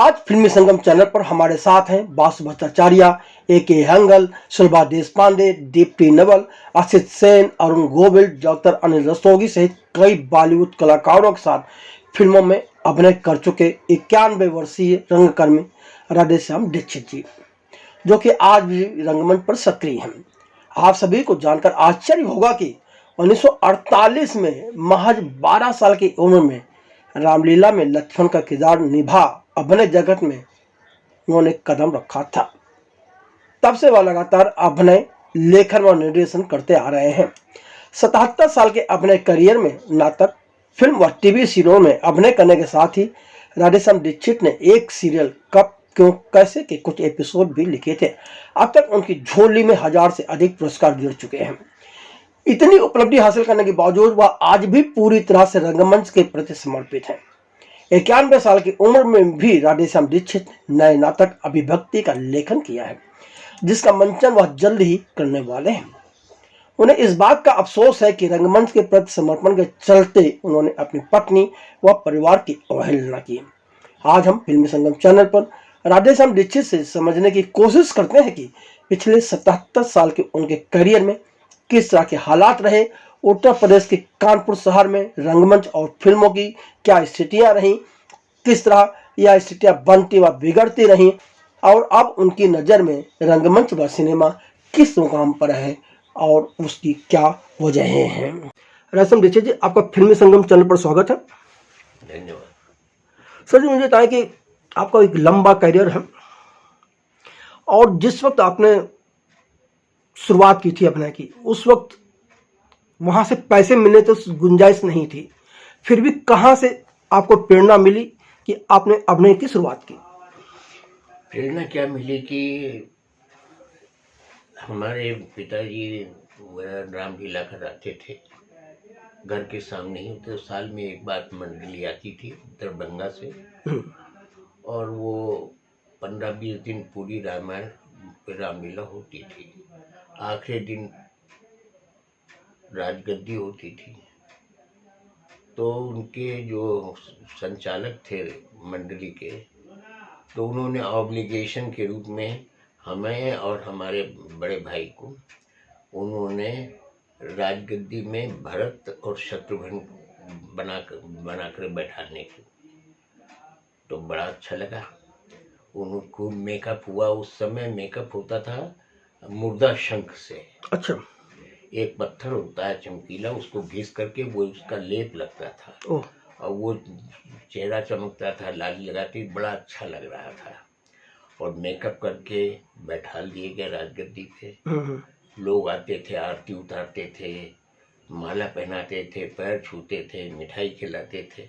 आज फिल्मी संगम चैनल पर हमारे साथ हैं बासु भट्टाचार्य, AK हंगल, सुलभा देशपांडे, दीप्ति नवल, आशीष सेन, अरुण गोविल, डॉक्टर अनिल रस्तोगी सहित कई बॉलीवुड कलाकारों के साथ फिल्मों में अभिनय कर चुके 91 वर्षीय रंगकर्मी राधेश्याम दीक्षित जी, जो कि आज भी रंगमंच पर सक्रिय हैं। आप सभी को जानकर आश्चर्य होगा कि 1948 में महज 12 साल की उम्र में रामलीला में लक्ष्मण का किरदार निभा अभिनय जगत में उन्होंने कदम रखा था। तब से वह लगातार अभिनय, लेखन व निर्देशन करते आ रहे हैं। 77 साल के अभिनय करियर में नाटक, फिल्म व टीवी सीरियल में अभिनय करने के साथ ही राधेश्याम दीक्षित ने एक सीरियल कब क्यों कैसे के कुछ एपिसोड भी लिखे थे। अब तक उनकी झोली में 1000 से अधिक पुरस्कार जुड़ चुके हैं। इतनी उपलब्धि हासिल करने के बावजूद वह आज भी पूरी तरह से रंगमंच के प्रति समर्पित है। 91 साल की उम्र में भी राधेश्याम दीक्षित ने नए नाटक अभिभक्ति का लेखन किया है, जिसका मंचन वह जल्द ही करने वाले हैं। उन्हें इस बात का अफसोस है कि रंगमंच के प्रति समर्पण के चलते उन्होंने अपनी पत्नी व परिवार की अवहेलना की। आज हम फिल्मी संगम चैनल पर राधेश्याम दीक्षित से समझने की कोशिश करते हैं कि पिछले 77 साल के उनके करियर में किस तरह के हालात रहे, उत्तर प्रदेश के कानपुर शहर में रंगमंच और फिल्मों की क्या स्थितियां रहीं, किस तरह यह स्थितियां बनती व बिगड़ती रहीं और अब उनकी नज़र में रंगमंच व सिनेमा किस मुकाम पर है और उसकी क्या वजहें हैं। राधेश्याम दीक्षित जी, आपका फिल्मी संगम चैनल पर स्वागत है। धन्यवाद। सर जी, मुझे बताएं कि आपका एक लंबा करियर है और जिस वक्त आपने शुरुआत की थी अभिनय की, उस वक्त वहाँ से पैसे मिलने तो गुंजाइश नहीं थी, फिर भी कहाँ से आपको प्रेरणा मिली कि आपने अभिनय की शुरुआत की? प्रेरणा क्या मिली कि हमारे पिताजी रामलीला कराते थे घर के सामने ही, तो साल में एक बार मंडली आती थी दरभंगा से और वो 15-20 दिन पूरी रामायण रामलीला होती थी। आखिरी दिन राजगद्दी होती थी। तो उनके जो संचालक थे मंडली के, तो उन्होंने ऑब्लिगेशन के रूप में हमें और हमारे बड़े भाई को उन्होंने राजगद्दी में भरत और शत्रुघ्न बनाकर बैठाने की। तो बड़ा अच्छा लगा। उनको मेकअप हुआ। उस समय मेकअप होता था मुर्दा शंख से। अच्छा। एक पत्थर होता है चमकीला, उसको घिस करके वो उसका लेप लगता था और वो चेहरा चमकता था, लाली लगाती, बड़ा अच्छा लग रहा था। और मेकअप करके बैठा दिए गए राजगद्दी पे। लोग आते थे, आरती उतारते थे, माला पहनाते थे, पैर छूते थे, मिठाई खिलाते थे।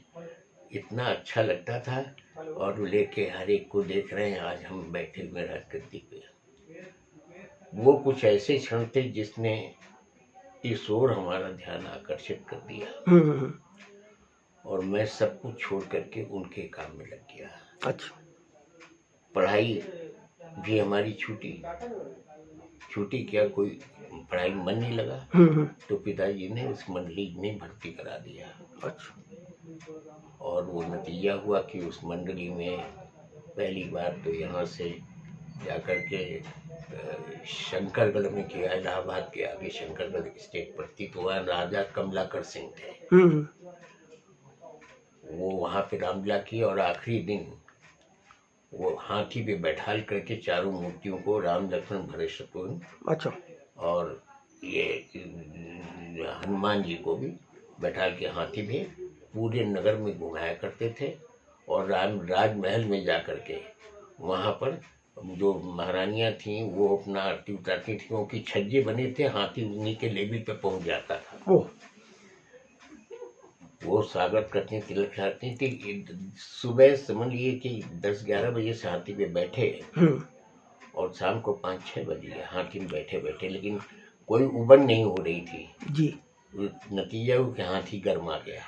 इतना अच्छा लगता था। और लेके हर एक को देख रहे हैं, आज हम बैठे हुए राजगद्दी पे। वो कुछ ऐसे क्षण थे जिसने इस ओर हमारा ध्यान आकर्षित कर दिया और मैं सब कुछ छोड़ करके उनके काम में लग गया। अच्छा। पढ़ाई भी हमारी छूटी क्या, कोई पढ़ाई में मन नहीं लगा तो पिताजी ने उस मंडली में भर्ती करा दिया। अच्छा। और वो नतीजा हुआ कि उस मंडली में पहली बार तो यहाँ से जाकर के शंकरगढ़ में किया, इलाहाबाद के आगे शंकरगढ़ स्टेट पड़ती, तो वहाँ राजा कमलाकर सिंह थे। वो वहाँ पे रामलीला की और आखिरी दिन वो हाथी पे बैठाल करके चारों मूर्तियों को, राम लक्ष्मण भरत शत्रुघ्न, अच्छा, और ये हनुमान जी को भी बैठाल के हाथी पे पूरे नगर में घुमाया करते थे। और राजमहल में जा कर के वहाँ पर जो महारानियाँ थीं वो अपना आरती उतारती थी, क्योंकि छज्जे बने थे, हाथी उन्हीं के लेवल पे पहुँच जाता था। वो स्वागत करती, तिलक करती थी। सुबह समझ लिए कि 10-11 बजे से हाथी पे बैठे और शाम को 5-6 बजे हाथी में बैठे बैठे, लेकिन कोई उबन नहीं हो रही थी जी। नतीजा हुआ कि हाथी गर्मा गया।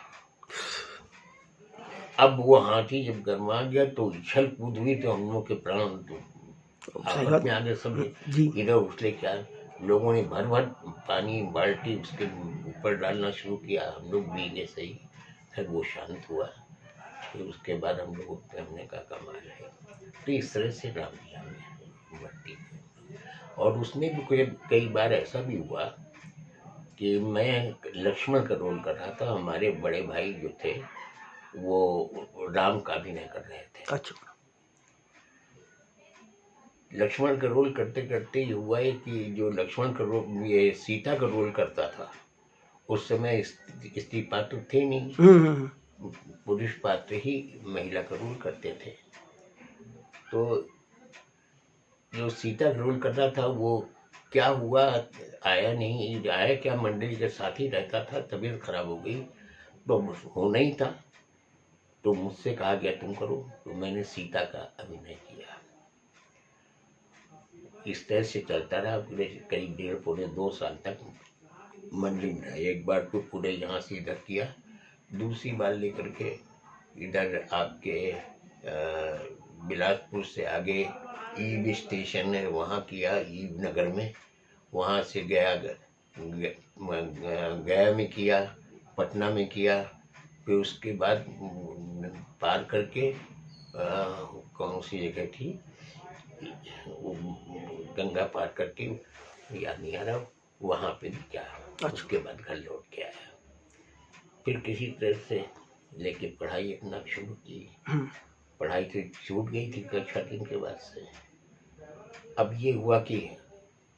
अब वो हाथी जब गर्मा गया तो उछल कूद हुई, तो हम लोग के प्राण आपस में आगे सब इधर उछले। क्या लोगों ने भर भर पानी बाल्टी उसके ऊपर डालना शुरू किया, हम लोग भीगे सही। फिर वो शांत हुआ फिर उसके बाद हम लोग हमने का कमाल है। तो इस तरह से रामलीला में बढ़ती है। और उसमें भी कई बार ऐसा भी हुआ कि मैं लक्ष्मण का रोल कर रहा था, हमारे बड़े भाई जो थे वो राम का अभिनय कर रहे थे। अच्छा। लक्ष्मण का रोल करते करते ये हुआ है कि जो लक्ष्मण का रोल, ये सीता का रोल करता था, उस समय स्त्री पात्र थे नहीं, पुरुष पात्र ही महिला का रोल करते थे। तो जो सीता का रोल करता था वो क्या हुआ, आया नहीं, आया क्या, मंडली के साथ ही रहता था, तबीयत खराब हो गई तो होना ही था। तो मुझसे कहा गया तुम करो, तो मैंने सीता का अभिनय किया। इस तरह से चलता रहा पूरे करीब 1.5-2 साल तक मंडली में रहा। एक बार तो पूरे यहाँ से इधर किया, दूसरी बार लेकर के इधर आपके बिलासपुर से आगे ईव स्टेशन है वहाँ किया, ईव नगर में, वहाँ से गया में किया, पटना में किया, फिर उसके बाद पार करके कौन सी जगह थी, गंगा पार करके, याद नहीं आ रहा, वहाँ पे भी क्या। उसके बाद घर लौट के आया, फिर किसी तरह से लेके पढ़ाई अपना शुरू की। पढ़ाई तो छूट गई थी कक्षा 3 के बाद से। अब ये हुआ कि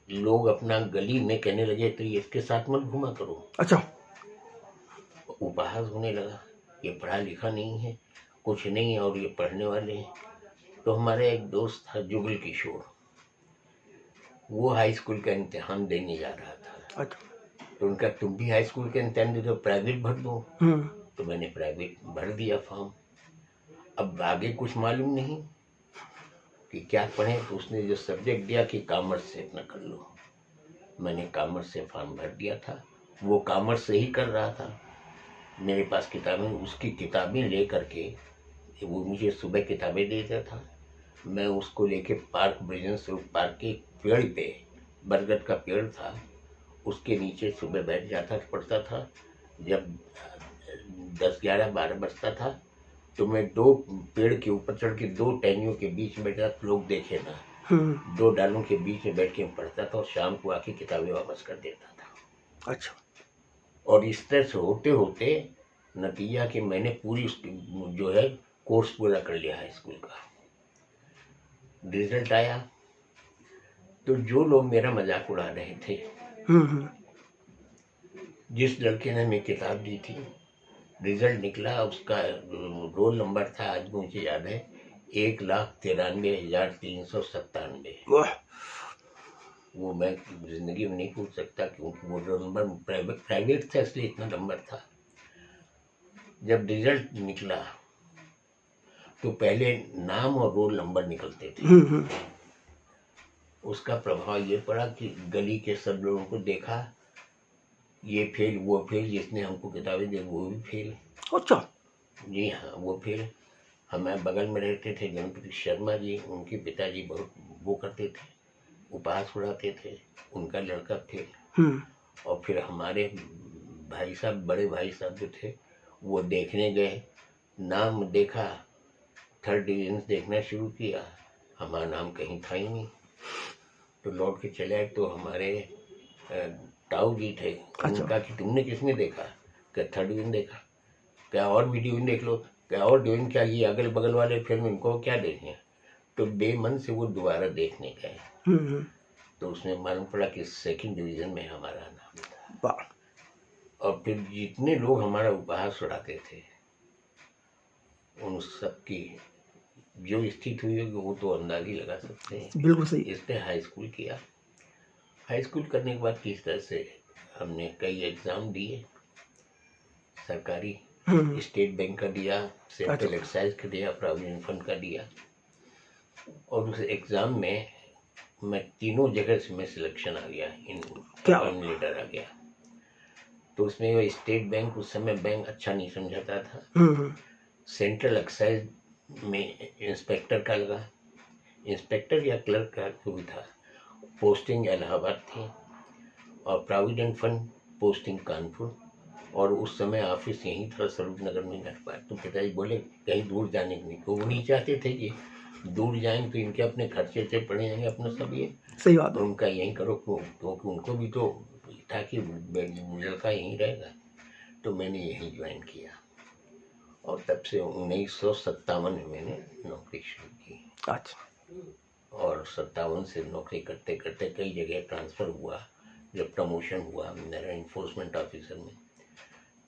लोग अपना गली में कहने लगे तो ये इसके साथ मत घुमा करो। अच्छा। उपहास होने लगा, ये पढ़ा लिखा नहीं है, कुछ नहीं है, और ये पढ़ने वाले हैं। तो हमारा एक दोस्त था जुगल किशोर, वो हाई स्कूल का इम्तिहान देने जा रहा था। अच्छा। तो उनका तुम भी हाई स्कूल का इम्तिहान दे दो, प्राइवेट भर दो। तो मैंने प्राइवेट भर दिया फॉर्म। अब आगे कुछ मालूम नहीं कि क्या पढ़े, तो उसने जो सब्जेक्ट दिया कि कॉमर्स से अपना कर लो, मैंने कॉमर्स से फॉर्म भर दिया था। वो कॉमर्स से ही कर रहा था, मेरे पास किताबें, उसकी किताबें ले करके वो मुझे सुबह किताबें देता था, मैं उसको लेके पार्क, ब्रिजेंस पार्क के पेड़ पे, बरगद का पेड़ था, उसके नीचे सुबह बैठ जाता पढ़ता था। जब 10-11-12 बजता था तो मैं 2 पेड़ के ऊपर चढ़ के 2 टहनियों के बीच में बैठा, लोग देखे ना, 2 डालों के बीच में बैठ के पढ़ता था और शाम को आके किताबें वापस कर देता था। अच्छा। और इस तरह से होते होते नतीजा कि मैंने पूरी जो है कोर्स पूरा कर लिया हाई स्कूल का। रिजल्ट आया तो जो लोग मेरा मजाक उड़ा रहे थे, जिस लड़के ने मैं किताब दी थी, रिजल्ट निकला, उसका रोल नंबर था, आज मुझे याद है, 1,93,397। वो मैं जिंदगी में नहीं भूल सकता, क्योंकि वो रोल नंबर प्राइवेट था, इसलिए इतना नंबर था। जब रिजल्ट निकला तो पहले नाम और रोल नंबर निकलते थे। उसका प्रभाव ये पड़ा कि गली के सब लोगों को देखा, ये फेल, वो फेल, जिसने हमको किताबें दी वो भी फेल। अच्छा। जी हाँ, वो फेल। हमें बगल में रहते थे गणपति शर्मा जी, उनके पिताजी बहुत वो करते थे, उपहास उड़ाते थे, उनका लड़का फेल। और फिर हमारे भाई साहब, बड़े भाई साहब जो थे, वो देखने गए, नाम देखा, 3rd डिवीजन देखना शुरू किया, हमारा नाम कहीं था ही नहीं। तो लौट के चले आए तो हमारे ताऊ जी थे। अच्छा। उनका कि तुमने किसमें देखा, क्या 3rd डिवीजन देखा, क्या और भी डिवीजन देख लो, क्या और डिवीजन, क्या ये अगल बगल वाले फिल्म इनको क्या देखें। तो बेमन से वो दोबारा देखने गए, तो उसमें मालूम पड़ा कि 2nd डिवीजन में हमारा नाम था। और फिर जितने लोग हमारा उपहास उड़ाते थे, उन सबकी जो स्थिति हुई होगी वो तो अंदाज ही लगा सकते हैं। बिल्कुल सही। इसने हाई स्कूल किया। हाई स्कूल करने के बाद किस तरह से हमने कई एग्ज़ाम दिए, सरकारी, स्टेट बैंक का दिया, सेंट्रल एक्साइज का दिया, प्रोविडेंट फंड का दिया। और उस एग्ज़ाम में मैं 3 जगह से मैं सिलेक्शन आ गया, अपॉइंटमेंट लेटर आ गया। तो उसमें वो स्टेट बैंक, उस समय बैंक अच्छा नहीं समझाता था। सेंट्रल एक्साइज में इंस्पेक्टर का लगा, इंस्पेक्टर या क्लर्क का कोई था, पोस्टिंग इलाहाबाद थी। और प्रोविडेंट फंड पोस्टिंग कानपुर, और उस समय ऑफिस यहीं था स्वरूप नगर में घर पर। तो पिताजी बोले कहीं दूर जाने की नहीं, तो वो नहीं चाहते थे कि दूर जाएंगे तो इनके अपने खर्चे से पड़े जाएंगे अपना सब, ये सही बात है। उनका यहीं करो, क्योंकि उनको भी तो था कि लड़का यहीं रहेगा। तो मैंने यहीं ज्वाइन किया और तब से 1957 में मैंने नौकरी शुरू की। अच्छा। और 57 से नौकरी करते करते कई जगह ट्रांसफ़र हुआ। जब प्रमोशन हुआ मेरा इन्फोर्समेंट ऑफिसर में,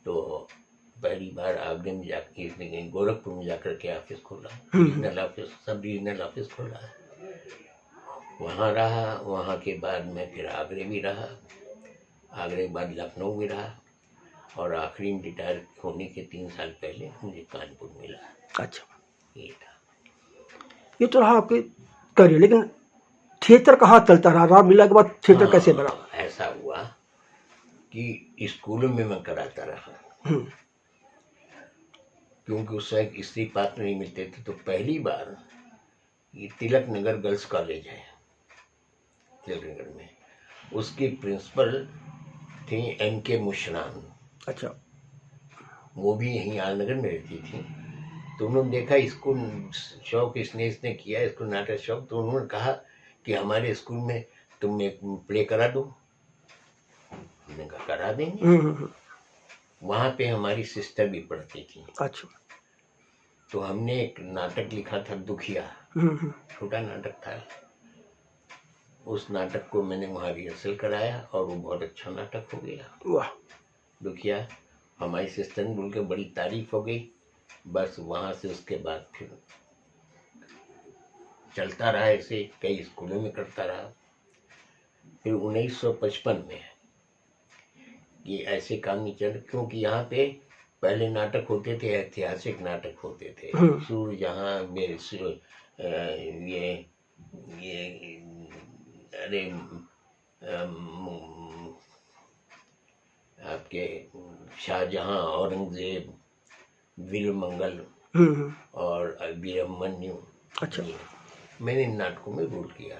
तो पहली बार आगरे में जाकर गोरखपुर में जाकर के ऑफिस खोला, रीजनल ऑफिस, सब रीजनल ऑफिस खोला है। वहाँ रहा, वहाँ के बाद मैं फिर आगरे भी रहा, आगरे के बाद लखनऊ भी रहा, और आखिरी में रिटायर होने के 3 साल पहले मुझे कानपुर मिला। अच्छा, ये था। ये तो रहा आपके करियर, लेकिन थिएटर कहाँ चलता रहा? राम लीला के बाद थिएटर कैसे बना? ऐसा हुआ कि स्कूलों में मैं कराता रहा, क्योंकि उस समय स्त्री पात्र नहीं मिलते थे। तो पहली बार ये तिलक नगर गर्ल्स कॉलेज है तिलक नगर में, उसकी प्रिंसिपल थी M.K. मुशरान। अच्छा। वो भी यहीं आलनगर में रहती थी। तो उन्होंने देखा इसको शौक इसने किया, इसको नाटक शौक, तो उन्होंने कहा कि हमारे स्कूल में तुम एक प्ले करा दो। हमने कहा करा देंगे। वहाँ पे हमारी सिस्टर भी पढ़ती थी। अच्छा। तो हमने एक नाटक लिखा था दुखिया, छोटा नाटक था। उस नाटक को मैंने वहाँ रिहर्सल कराया और वो बहुत अच्छा नाटक हो गया। वाह। दुखिया हमारी सिस्टर ने बोल के बड़ी तारीफ हो गई। बस वहाँ से उसके बाद फिर चलता रहा, ऐसे कई स्कूलों में करता रहा। फिर 1955 में ये ऐसे काम नहीं चल, क्योंकि यहाँ पे पहले नाटक होते थे, ऐतिहासिक नाटक होते थे। सूरजहां में ये अरे आपके शाहजहां, औरंगजेब, वीरमंगल और वीरमन्यु। अच्छा। मैंने इन नाटकों में रोल किया।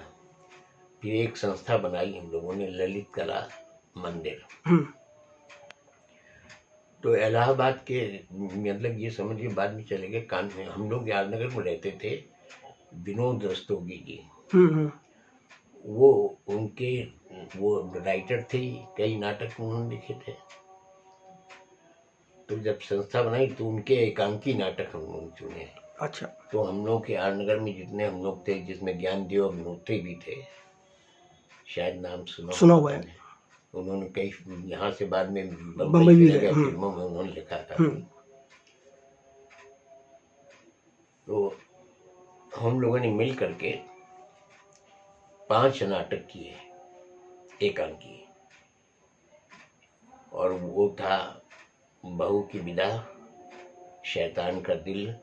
फिर एक संस्था बनाई हम लोगों ने, ललित कला मंदिर। तो इलाहाबाद के, मतलब ये समझिए बाद में चले गए कान में। हम लोग यादनगर में रहते थे। विनोद रस्तोगी जी, वो उनके वो राइटर थे, कई नाटक उन्होंने लिखे थे। तो जब संस्था बनाई तो उनके एकांकी नाटक हम लोग चुने। अच्छा। तो हम लोग के आलनगर में जितने हम लोग थे, जिसमें ज्ञानदेव अग्निहोत्री भी थे, शायद नाम सुना हुआ है। उन्होंने कई यहाँ से बाद में बम्बई चले गए, फिल्मों में उन्होंने लिखा था। तो हम लोगों ने मिल करके 5 नाटक किए एकांकी, और वो था बहू की विदा, शैतान का दिल,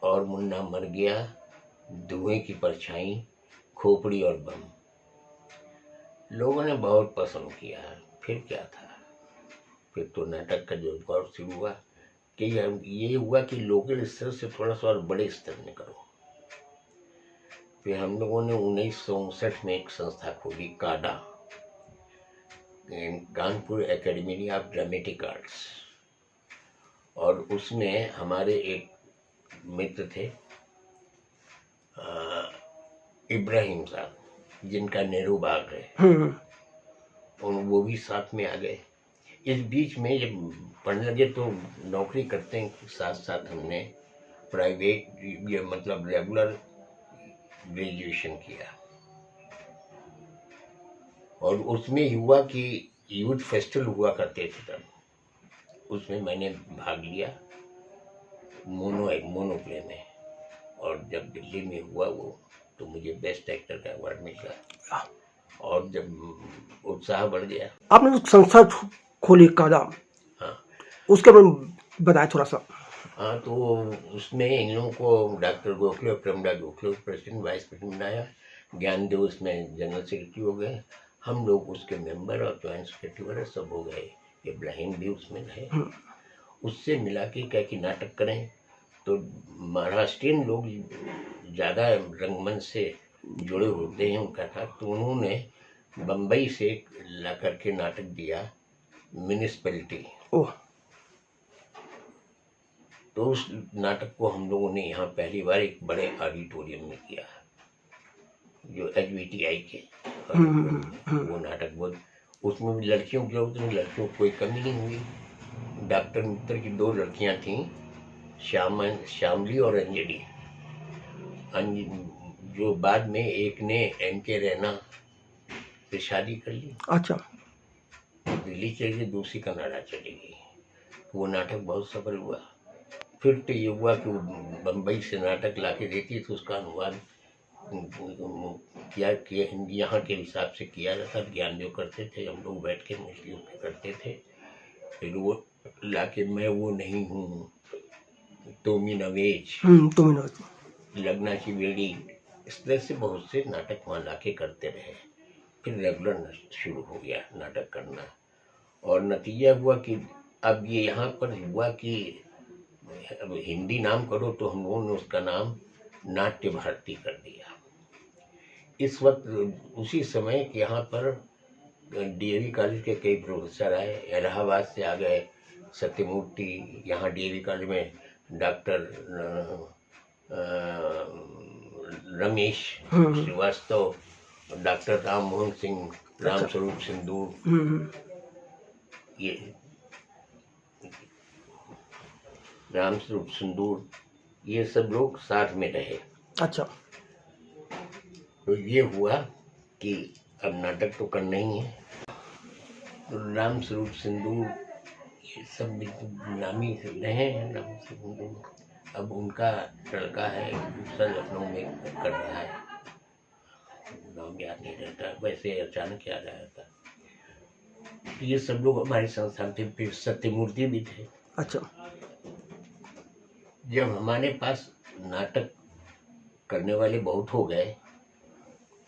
और मुन्ना मर गया, धुएं की परछाई, खोपड़ी और बम। लोगों ने बहुत पसंद किया। फिर क्या था, फिर तो नाटक का जो दौर शुरू हुआ कि ये हुआ कि लोकल स्तर से थोड़ा सा और बड़े स्तर में करो। फिर हम लोगों ने 1959 में एक संस्था खोली, काडा, Kanpur academy of dramatic arts, और उसमें हमारे एक मित्र थे इब्राहिम साहब, जिनका नेहरू बाग है, और वो भी साथ में आ गए। इस बीच में जब पढ़ने लगे तो नौकरी करते हैं साथ साथ हमने प्राइवेट, ये मतलब रेगुलर ग्रेजुएशन किया। और उसमें हुआ कि यूथ फेस्टिवल हुआ करते थे तब, उसमें मैंने भाग लिया मोनो प्ले में, और जब दिल्ली में हुआ वो, तो मुझे बेस्ट एक्टर का अवार्ड मिल गया, और जब उत्साह बढ़ गया। आपने जो संस्था खोली काडा, हाँ, उसके बारे में बताया थोड़ा सा। हाँ, तो उसमें इन लोगों को डॉक्टर गोखले और प्रमदा गोखले प्रेसिडेंट वाइस प्रेसिडेंट बनाया, ज्ञानदेव उसमें जनरल सेक्रेटरी हो गए, हम लोग उसके मेंबर और ज्वाइंट सेक्रेटरी वगैरह सब हो गए। इब्राहिम भी उसमें है। उससे मिला के क्या कि नाटक करें, तो महाराष्ट्रियन लोग ज़्यादा रंगमंच से जुड़े होते हैं, उनका था। तो उन्होंने बम्बई से ला करके नाटक दिया, म्यूनिसिपैलिटी। ओह, तो उस नाटक को हम लोगों ने यहाँ पहली बार एक बड़े ऑडिटोरियम में किया, जो HVTI के ऑडिटोरियम में। वो नाटक बहुत, उसमें भी लड़कियों की जरूरत नहीं, लड़कियों को कोई कमी नहीं हुई। डॉक्टर मित्र की 2 लड़कियां थीं, श्यामली और अंजलि। जो बाद में एक ने MK रैना से शादी कर ली, अच्छा, दिल्ली चली गई, दूसरी कनाडा चली गई। वो नाटक बहुत सफल हुआ। फिर तो ये हुआ कि बम्बई से नाटक लाके देती तो उसका अनुवाद किया कि यहाँ के हिसाब से किया जाता। ज्ञान जो करते थे हम लोग बैठ के मुस्लिम करते थे। फिर वो लाके, मैं वो नहीं हूँ, तोमी नवेज, लगना की बेड़ी, इस तरह से बहुत से नाटक वहाँ लाके करते रहे। फिर रेगुलर शुरू हो गया नाटक करना। और नतीजा हुआ कि अब ये यहाँ पर हुआ कि अब हिंदी नाम करो तो हम लोगों ने उसका नाम नाट्य भारती कर दिया। इस वक्त उसी समय यहाँ पर DAV कॉलेज के कई प्रोफेसर आए, इलाहाबाद से आ गए सत्यमूर्ति, यहाँ DAV कॉलेज में डॉक्टर रमेश श्रीवास्तव, डॉक्टर राम मोहन सिंह, राम स्वरूप सिंदूर, ये राम स्वरूप सिंदूर, ये सब लोग साथ में रहे। अच्छा, तो ये हुआ कि अब नाटक तो करना ही है। तो राम स्वरूप सिंदूर ये सब भी नामी रहे हैं। राम स्वरूप सिंदूर अब उनका लड़का है, दूसरा लखनऊ में कर रहा है, नाम याद नहीं रहता, वैसे अचानक याद आया था। ये सब लोग हमारे संस्थान थे। फिर सत्यमूर्ति भी थे। अच्छा, जब हमारे पास नाटक करने वाले बहुत हो गए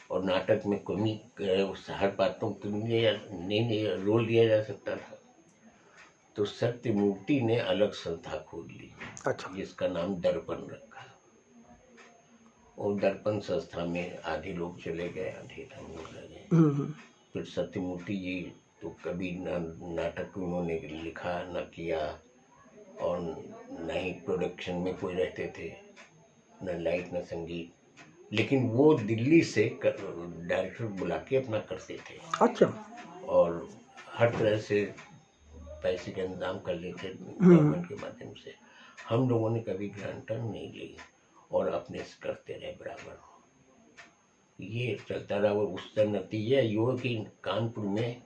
और नाटक में कमी, हर पात्रों को नहीं रोल दिया जा सकता था, तो सत्यमूर्ति ने अलग संस्था खोल ली। अच्छा, जिसका नाम दर्पण रखा। और दर्पण संस्था में आधे लोग चले गए, आधे हम लोग रह गए। फिर सत्यमूर्ति जी तो कभी नाटक उन्होंने लिखा न किया, और न ही प्रोडक्शन में कोई रहते थे, न लाइट न संगीत, लेकिन वो दिल्ली से डायरेक्टर बुला के अपना करते थे। अच्छा, और हर तरह से पैसे का इंतजाम कर लेते गवर्नमेंट के माध्यम से। हम लोगों ने कभी ग्रांटर नहीं ली और अपने से करते रहे बराबर। ये चलता रहा। और उसका नतीजा ये हुआ कि कानपुर में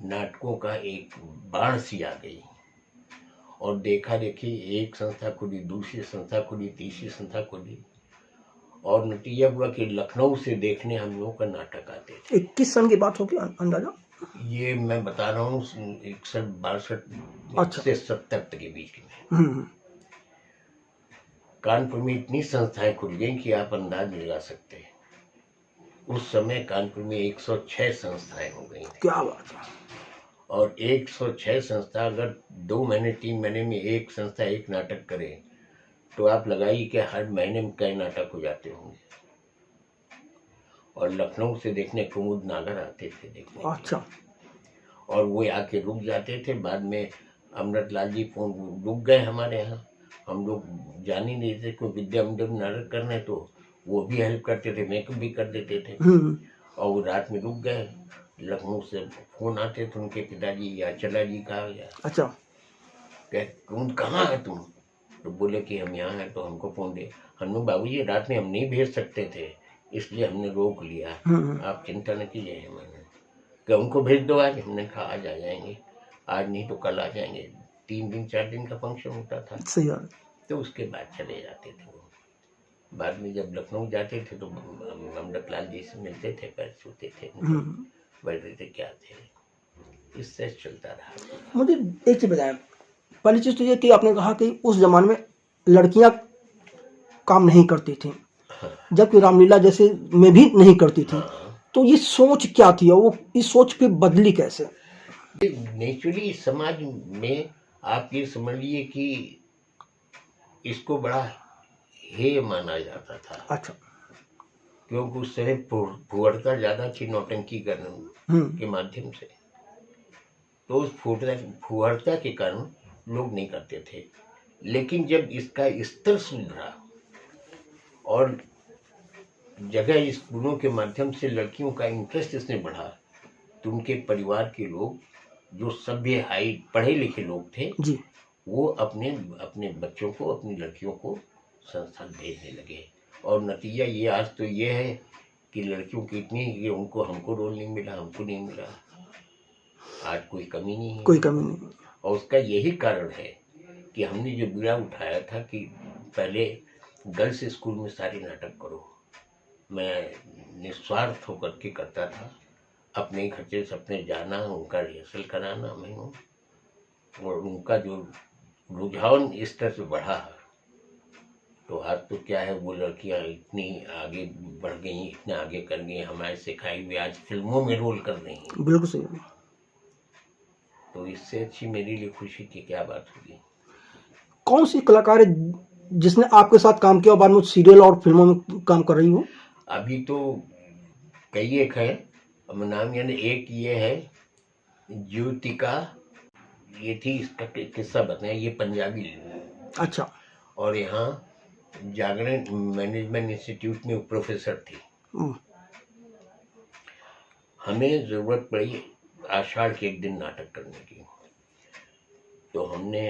नाटकों का एक बाढ़ सी आ गई। और देखा देखी एक संस्था खुली, दूसरी संस्था खुली, तीसरी संस्था खुली, और नतीजा हुआ कि लखनऊ से देखने हम लोगों का नाटक आते थे। 21 सन की बात होगी अंदाजा? ये मैं बता रहा हूँ 61-62 से 70 तक के बीच में। कानपुर में इतनी संस्थाएं खुल गई कि आप अंदाज लगा सकते हैं। उस समय कानपुर में 106 संस्थाएं हो गई। क्या बात है। और 106 संस्था अगर 2 महीने 3 महीने में एक संस्था एक नाटक करे तो आप लगाइए कि हर महीने में कई नाटक हो जाते होंगे। और लखनऊ से देखने कुमुद नागर आते थे देखने। अच्छा। और वो आके रुक जाते थे। बाद में अमृतलाल जी फोन रुक गए हमारे यहाँ, हम लोग जान ही नहीं थे कोई विद्या मंदिर में नाटक करने, तो वो भी हेल्प करते थे, मेकअप भी कर देते थे। और वो रात में रुक गए। लखनऊ से फोन आते थे उनके पिताजी या चला जी का या। अच्छा। तुम कहाँ है तुम? तो बोले कि हम यहाँ हैं। तो हमको फोन दे, हम लोग बाबूजी रात में हम नहीं भेज सकते थे इसलिए हमने रोक लिया, आप चिंता न कीजिए। मैंने कि उनको भेज दो आज। हमने कहा आज आ जाएंगे, आज नहीं तो कल आ जाएंगे। 3 दिन 4 दिन का फंक्शन होता था। सही बात। तो उसके बाद चले जाते थे वो। बाद में जब लखनऊ जाते थे तो अमृतलाल जी से मिलते थे, पैर छूते थे, बैठते थे, क्या थे। इससे चलता रहा। मुझे एक चीज बताएं। पहली चीज तो ये कि आपने कहा कि उस जमाने में लड़कियां काम नहीं करती थी, जबकि रामलीला जैसे में भी नहीं करती थी। तो ये सोच क्या थी और वो इस सोच पे बदली कैसे? नेचुरली समाज में आप ये समझ लिए कि इसको बड़ा हेय माना जाता था। अच्छा। क्योंकि उस समय फुहड़ता ज्यादा थी नौटंकी करने के माध्यम से। तो उस फुहरता के कारण लोग नहीं करते थे। लेकिन जब इसका स्तर सुधरा और जगह स्कूलों के माध्यम से लड़कियों का इंटरेस्ट इसमें बढ़ा, तो उनके परिवार के लोग जो सभ्य हाई पढ़े लिखे लोग थे जी, वो अपने अपने बच्चों को, अपनी लड़कियों को संस्थान भेजने लगे। और नतीजा ये आज तो ये है कि लड़कियों की इतनी कि उनको हमको रोल नहीं मिला, हमको नहीं मिला, आज कोई कमी नहीं है। कोई कमी नहीं। और उसका यही कारण है कि हमने जो बीड़ा उठाया था कि पहले गर्ल्स स्कूल में सारे नाटक करो। मैं निस्वार्थ होकर के करता था, अपने ही खर्चे से अपने जाना, उनका रिहर्सल कराना मैं हूँ, और उनका जो रुझान इस तरह से बढ़ा, तो आज तो क्या है, वो लड़कियां इतनी आगे बढ़ गई, इतने आगे कर गई, हमारे सिखाई हुई आज फिल्मों में रोल कर रही हैं। बिल्कुल सही। तो इससे अच्छी मेरे लिए खुशी की क्या बात होगी। कौन सी कलाकार है जिसने आपके साथ काम किया और बाद में सीरियल और फिल्मों में काम कर रही हो? अभी तो कई एक है, अब नाम यानी एक ये है ज्योतिका, ये थी, इसका किस्सा बताया, ये पंजाबी है। अच्छा। और यहाँ जागरण मैनेजमेंट इंस्टीट्यूट में प्रोफेसर थी। हमें ज़रूरत पड़ी आषाढ़ के एक दिन नाटक करने की, तो हमने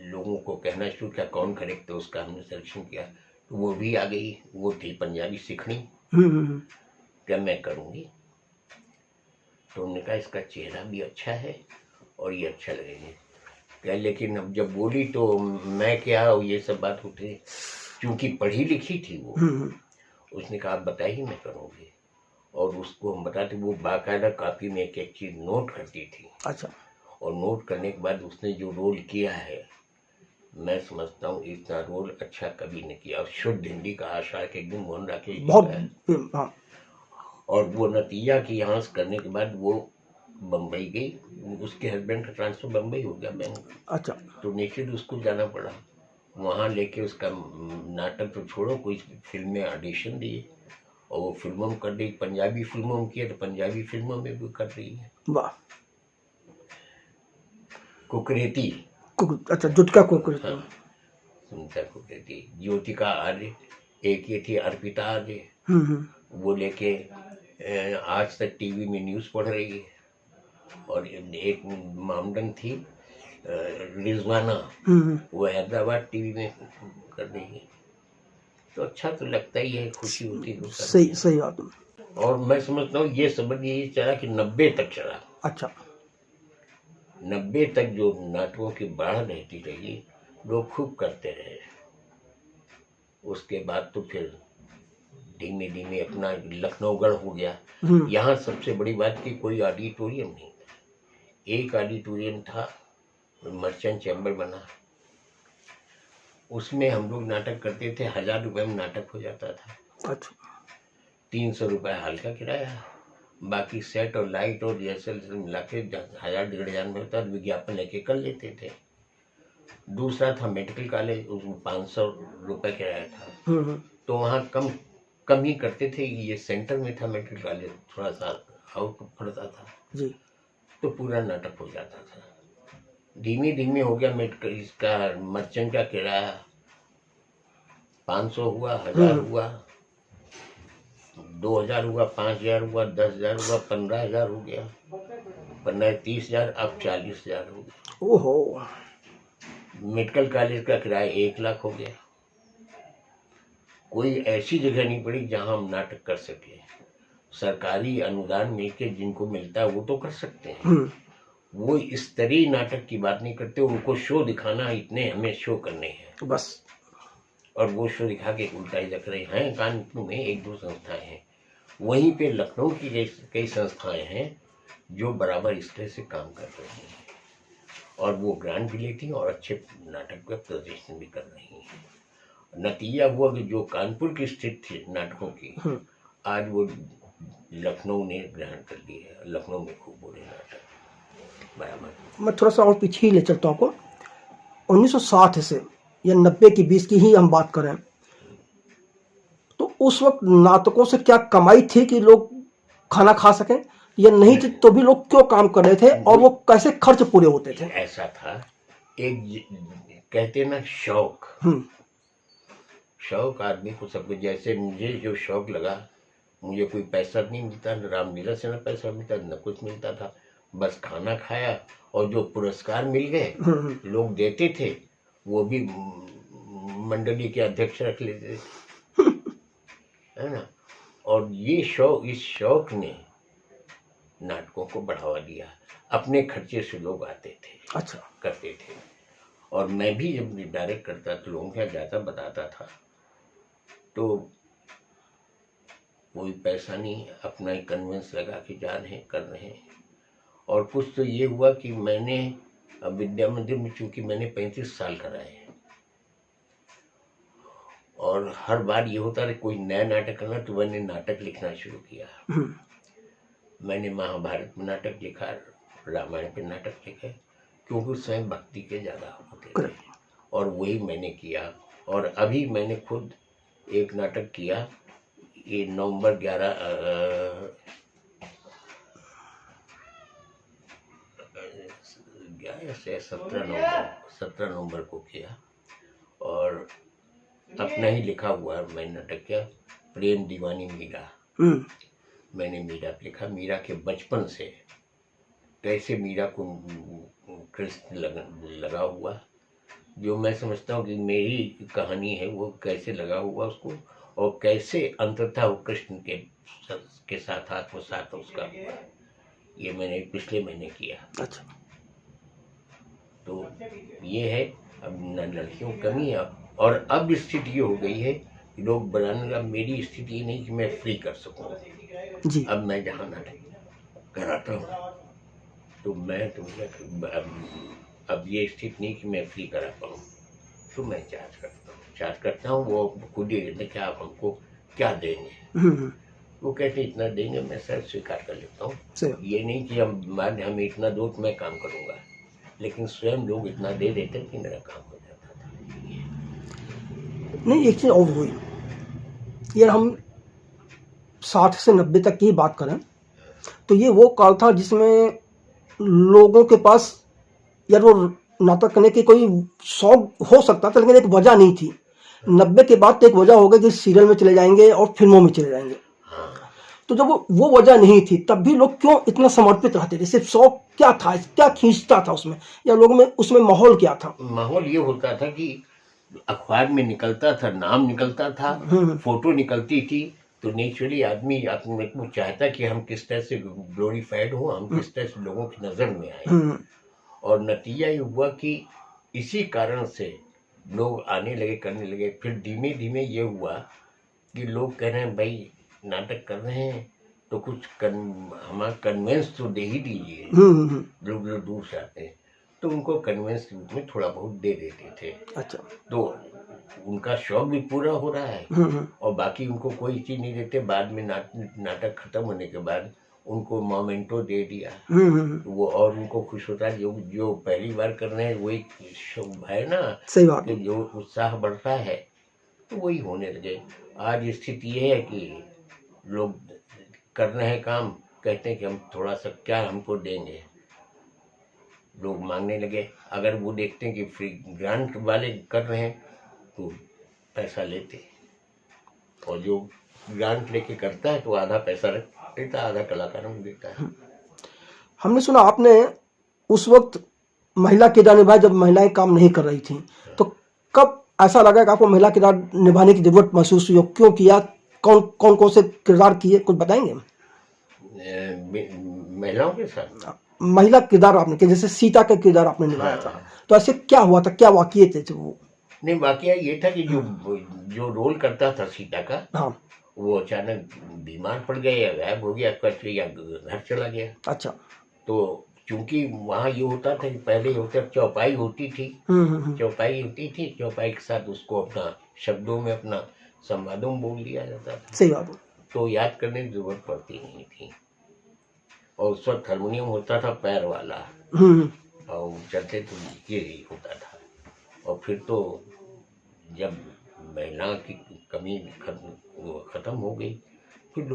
लोगों को कहना शुरू किया कौन करेक्ट, तो उसका हमने सिलेक्शन किया, तो वो भी आ गई, वो थी पंजाबी सीखनी, क्या मैं करूँगी। तो उन्होंने कहा इसका चेहरा भी अच्छा है और ये अच्छा लगेगा क्या, लेकिन अब जब बोली तो मैं क्या, ये सब बात उठी, क्योंकि पढ़ी लिखी थी वो। उसने कहा आप बताइए मैं करूँगी, और उसको हम बताते, वो बाकायदा कॉपी में एक एक चीज़ नोट करती थी। अच्छा। और नोट करने के बाद उसने जो रोल किया है, मैं समझता हूँ इतना रोल अच्छा कभी नहीं किया। और शुद्ध हिंदी का आषाढ़ के दिन मोहन राकेश बहुत। हाँ। और वो नतीजा की यहाँ से करने के बाद वो बम्बई गई, उसके हस्बैंड का ट्रांसफर बम्बई हो गया बैंक। अच्छा। तो निश्चित उसको जाना पड़ा वहाँ, लेके उसका नाटक तो छोड़ो, कोई फिल्म में ऑडिशन दिए और वो फिल्मों में कर रही, पंजाबी फिल्मों में किया तो पंजाबी फिल्मों में भी कर रही है। वाह। कुकरेती। अच्छा, जुटका कुकरेती। हाँ, सुनता कुकरेती। ज्योतिका आर्य, एक ये थी अर्पिता आर्य, वो लेके आज तक टीवी में न्यूज़ पढ़ रही है। और एक मामडन थी रिजवाना, वो हैदराबाद टीवी में कर रही है। तो अच्छा तो लगता ही है, खुशी होती है। सही बात। और मैं समझता हूँ ये समझ ये चला कि 90 तक चला। अच्छा। 90 तक जो नाटकों की बाढ़ रहती रही, लोग खूब करते रहे। उसके बाद तो फिर धीमे धीमे अपना लखनऊगढ़ हो गया। यहाँ सबसे बड़ी बात कि कोई ऑडिटोरियम नहीं था, एक ऑडिटोरियम था, मर्चेंट चैम्बर बना, उसमें हम लोग नाटक करते थे। 1000 रुपये में नाटक हो जाता था। अच्छा। 300 रुपये हाल का किराया, बाकी सेट और लाइट और रिहर्सल मिला के 1000-1500 में होता, विज्ञापन लेके कर लेते थे। दूसरा था मेडिकल कॉलेज, उसमें 500 रुपये किराया था, तो वहाँ कम ही करते थे। ये सेंटर में था मेडिकल कॉलेज, थोड़ा सा आउट पड़ता था जी, तो पूरा नाटक हो जाता था। धीमे धीमे हो गया मेडिकल, इसका मर्चेंट का किराया 500 हुआ, 1000 हुआ, 2000 हुआ, 5000 हुआ, 10,000 हुआ, 15,000 हो गया, 15-30,000, अब 40,000 हो गया। ओहो। मेडिकल कॉलेज का किराया 1 लाख हो गया। कोई ऐसी जगह नहीं पड़ी जहां हम नाटक कर सके। सरकारी अनुदान मिलके जिनको मिलता है वो तो कर सकते हैं, वो स्तरीय नाटक की बात नहीं करते। उनको शो दिखाना, इतने हमें शो करने हैं बस, और वो शो दिखा के उल्टा ही रख रहे हैं। कानपुर में 1-2 संस्थाएं हैं, वहीं पे लखनऊ की कई संस्थाएं हैं जो बराबर इस तरह से काम कर रही हैं, और वो ग्रांट भी लेती हैं और अच्छे नाटक का प्रदर्शन भी कर रही हैं। नतीजा हुआ कि जो कानपुर की स्थिति थी नाटकों की, आज वो लखनऊ ने ग्रहण कर ली है। लखनऊ में खूब बोले नाटक बराबर। मैं थोड़ा सा और पीछे ही ले चलता हूँ आपको। 1960 से या 90 के बीच की ही हम बात करें, तो उस वक्त नाटकों से क्या कमाई थी कि लोग खाना खा सकें, ये नहीं थे तो भी लोग क्यों काम कर रहे थे और वो कैसे खर्च पूरे होते थे? ऐसा था, कहते ना शौक, शौक आदमी को सब कुछ। जैसे मुझे जो शौक लगा, मुझे कोई पैसा नहीं मिलता, न रामलीला से न पैसा मिलता, न कुछ मिलता था, बस खाना खाया और जो पुरस्कार मिल गए लोग देते थे, वो भी मंडली के अध्यक्ष रख लेते थे, है ना। और ये शौक, इस शौक ने नाटकों को बढ़ावा दिया। अपने खर्चे से लोग आते थे, अच्छा, करते थे। और मैं भी जब डायरेक्ट करता तो लोगों के जाता बताता था, तो कोई पैसा नहीं, अपना ही कन्वेंस लगा के जा रहे हैं, कर रहे हैं। और कुछ तो ये हुआ कि मैंने अब विद्या मंदिर में चूंकि मैंने 35 साल कराए, और हर बार ये होता था कोई नया नाटक करना, तो मैंने नाटक लिखना शुरू किया। मैंने महाभारत में नाटक लिखा, रामायण पे नाटक लिखे, क्योंकि उसमें भक्ति के ज़्यादा होते थे, और वही मैंने किया। और अभी मैंने खुद एक नाटक किया, ये नवंबर 17 नवंबर को किया, और अपना ही लिखा हुआ मैं नाटक किया, प्रेम दीवानी मीरा। मैंने मीरा पे लिखा, मीरा के बचपन से कैसे मीरा को कृष्ण लगा हुआ, जो मैं समझता हूँ कि मेरी कहानी है, वो कैसे लगा हुआ उसको, और कैसे अंततः वो कृष्ण के साथ आत्मसात उसका हुआ। ये मैंने पिछले महीने किया। अच्छा, तो ये है, अब लड़कियों की कमी है। और अब स्थिति ये हो गई है कि लोग बनाने का, मेरी स्थिति नहीं कि मैं फ्री कर सकूँ जी। अब मैं जहाँ नाटक कराता हूँ, तो मैं अब ये स्थिति नहीं कि मैं फ्री करा पाऊँ, तो मैं चार्ज करता हूँ। वो खुद ही कहते कि आप हमको क्या देंगे, वो कहते इतना देंगे, मैं सर स्वीकार कर लेता हूँ। ये नहीं कि हमें इतना दो तो मैं काम करूँगा, लेकिन स्वयं लोग इतना दे देते कि मेरा काम हो जाता था। नहीं, एक चीज़ और हुई यार, हम 60 से 90 तक की बात करें तो ये वो काल था जिसमें लोगों के पास यार वो नाटक करने की कोई शौक हो सकता था, लेकिन एक वजह नहीं थी। 90 के बाद तो एक वजह हो गई कि सीरियल में चले जाएंगे और फिल्मों में चले जाएंगे। तो जब वो वजह नहीं थी, तब भी लोग क्यों इतना समर्पित रहते थे? सिर्फ शौक क्या था, क्या खींचता था उसमें, या लोगों में उसमें माहौल क्या था? माहौल ये होता था कि अखबार में निकलता था, नाम निकलता था, फोटो निकलती थी, तो नेचुरली आदमी अपने को चाहता कि हम किस तरह से ग्लोरीफाइड हो, हम किस तरह से लोगों की नजर में आए। और नतीजा ये हुआ कि इसी कारण से लोग आने लगे, करने लगे। फिर धीमे धीमे ये हुआ कि लोग कह रहे हैं भाई नाटक कर रहे हैं तो कुछ हमारा कन्वेंस तो दे ही दीजिए। लोग जो दूर से आते हैं तो उनको कन्वेंस के रूप में थोड़ा बहुत दे देते थे। अच्छा, तो उनका शौक भी पूरा हो रहा है, और बाकी उनको कोई चीज़ नहीं देते। बाद में नाटक खत्म होने के बाद उनको मोमेंटो दे दिया, वो और उनको खुश होता है। जो पहली बार कर रहे हैं वही है ना, सही बात कि जो उत्साह बढ़ता है तो वही होने लगे। आज स्थिति ये है कि लोग कर रहे हैं काम, कहते हैं कि हम थोड़ा सा क्या हमको देंगे, लोग मांगने लगे। अगर वो देखते हैं कि फ्री ग्रांट वाले कर रहे हैं तो पैसा लेते, और जो ग्रांट लेके करता है तो आधा पैसा देता है, आधा कलाकारों में देता है। हमने सुना आपने उस वक्त महिला किरदार निभाया जब महिलाएं काम नहीं कर रही थी, तो कब ऐसा लगा कि आपको महिला किरदार निभाने की जरूरत महसूस हुई, क्यों किया, कौन से किरदार किए, कुछ बताएंगे? महिलाओं के साथ महिला किरदार आपने किया, जैसे सीता का किरदार आपने निभाया था, तो ऐसे क्या हुआ था, क्या वाकये थे वो? नहीं, वाकया ये था कि जो रोल करता था सीता का, हाँ, वो अचानक बीमार पड़ गया या गायब हो गया, या घर चला गया। अच्छा, तो चूंकि वहाँ ये होता था कि पहले होता चौपाई होती थी, चौपाई के साथ उसको अपना शब्दों में, अपना संवादों में बोल दिया जाता था। सही बात है। तो याद करने की जरूरत पड़ती नहीं थी। और उस वक्त हारमोनियम होता था पैर वाला, और चलते तो ये होता था। और फिर तो जब महिला की कमी खत्म हो गई, फिर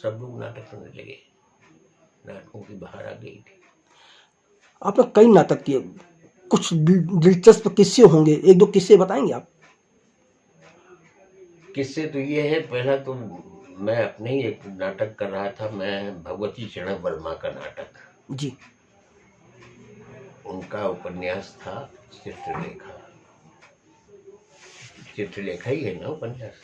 सब लोग नाटक करने लगे। नाटकों की बाहर आ गई थी। आपने कई नाटक किए, कुछ दिलचस्प किस्से होंगे, एक दो किस्से बताएंगे आप? किस्से तो ये है, पहला तो मैं अपने ही एक नाटक कर रहा था, मैं भगवती चरण वर्मा का नाटक, जी। उनका उपन्यास था चित्रलेखा। चित्रलेखा ही है ना उपन्यास?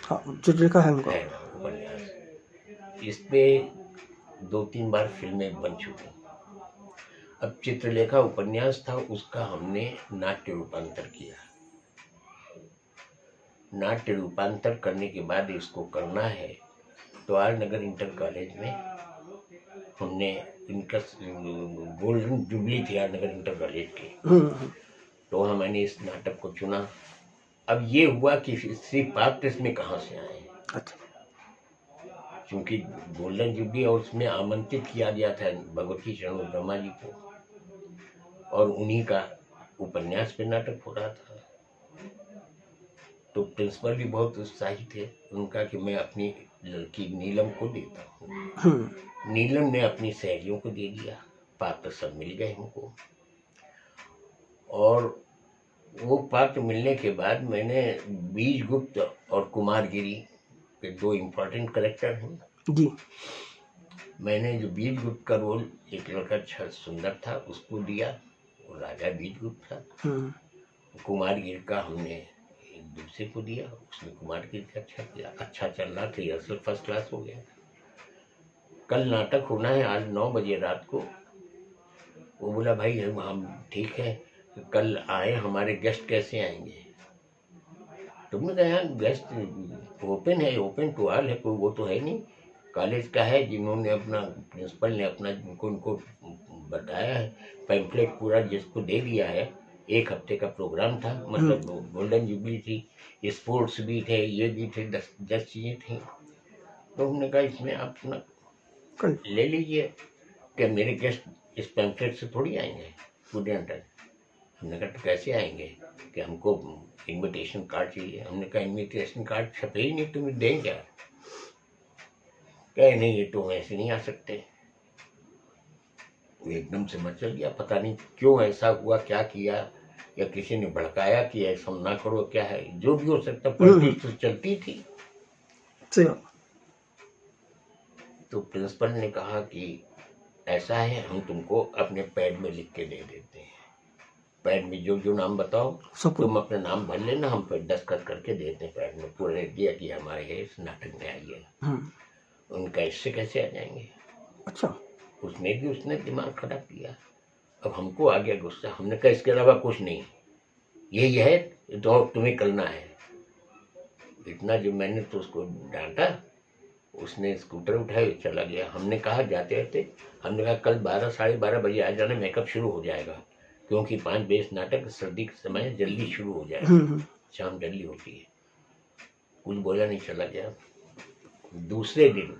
हाँ, चित्रलेखा है उनका। है ना उपन्यास। इसमें 2-3 बार फिल्में बन चुकी। अब चित्रलेखा उपन्यास था, उसका हमने नाट्य रूपांतर किया। नाट्य रूपांतर करने के बाद इसको करना है तो आर नगर इंटर कॉलेज में हमने इनका गोल्डन जुबली थी आर नगर इंटर कॉलेज की, तो हमने इस नाटक को चुना। अब ये हुआ कि श्री पात्र इसमें कहाँ से आए, अच्छा। क्योंकि गोल्डन जुबली और उसमें आमंत्रित किया गया था भगवती चरण वर्मा जी को, और उन्हीं का उपन्यास पे नाटक हो रहा था। तो प्रिंसिपल भी बहुत उत्साहित थे उनका कि मैं अपनी लड़की नीलम को देता हूँ। नीलम ने अपनी सहेलियों को दे दिया, पात्र सब मिल गए हमको। और वो पात्र मिलने के बाद मैंने बीजगुप्त और कुमारगिरी के 2 इम्पोर्टेंट कैरेक्टर हैं जी। मैंने जो बीजगुप्त का रोल, एक लड़का अच्छा सुंदर था उसको दिया, वो राजा बीजगुप्त था। कुमारगिरी का हमने एक दूसरे को दिया, उसने कुमारगिरी का अच्छा किया, अच्छा चल रहा था, रिहर्सल फर्स्ट क्लास हो गया। कल नाटक होना है आज 9 बजे रात को। वो बोला भाई हम ठीक है, कल आए, हमारे गेस्ट कैसे आएंगे? तुमने कहा यार गेस्ट ओपन है, ओपन टू ऑल है, कोई वो तो है नहीं, कॉलेज का है, जिन्होंने अपना प्रिंसिपल ने अपना उनको बताया है, पैम्फलेट पूरा जिसको दे दिया है। 1 हफ्ते का प्रोग्राम था, मतलब गोल्डन जुबली थी, स्पोर्ट्स भी थे, ये भी थे, 10 चीज़ें थी। तो हमने कहा इसमें आप अपना ले लीजिए, कि मेरे गेस्ट इस पैम्फलेट से थोड़ी आएंगे स्टूडेंट है। हमने कहा तो कैसे आएंगे, कि हमको इनविटेशन कार्ड चाहिए। हमने कहा इनविटेशन कार्ड छपे ही नहीं, तुम्हें दें क्या? कहे नहीं ये तो ऐसे नहीं आ सकते। वो एकदम से मचल गया, पता नहीं क्यों ऐसा हुआ, क्या किया, या किसी ने भड़काया कि ऐसा ना करो, क्या है, जो भी हो सकता, पॉलिटिक्स तो चलती थी। तो प्रिंसिपल ने कहा कि ऐसा है, हम तुमको अपने पैड में लिख के दे देते हैं, पैड में जो जो नाम बताओ तुम अपना नाम भर लेना, हम फिर दस्तखत करके देते हैं पैड में, पूरे दिया कि हमारे इस नाटक में आइए। उनका इससे कैसे आ जाएंगे? अच्छा। उसने दिमाग खराब किया। अब हमको आ गया गुस्सा, हमने कहा इसके अलावा कुछ नहीं, यही है तो तुम्हें करना है। इतना जो मैंने तो उसको डांटा, उसने स्कूटर उठाया चला गया। हमने कहा जाते रहते, हमने कहा कल 12 साढ़े 12 बजे आ जाना, मेकअप शुरू हो जाएगा, क्योंकि 5 बजे नाटक सर्दी के समय जल्दी शुरू हो जाएगा, शाम जल्दी होती है। कुछ बोला नहीं, चला गया। दूसरे दिन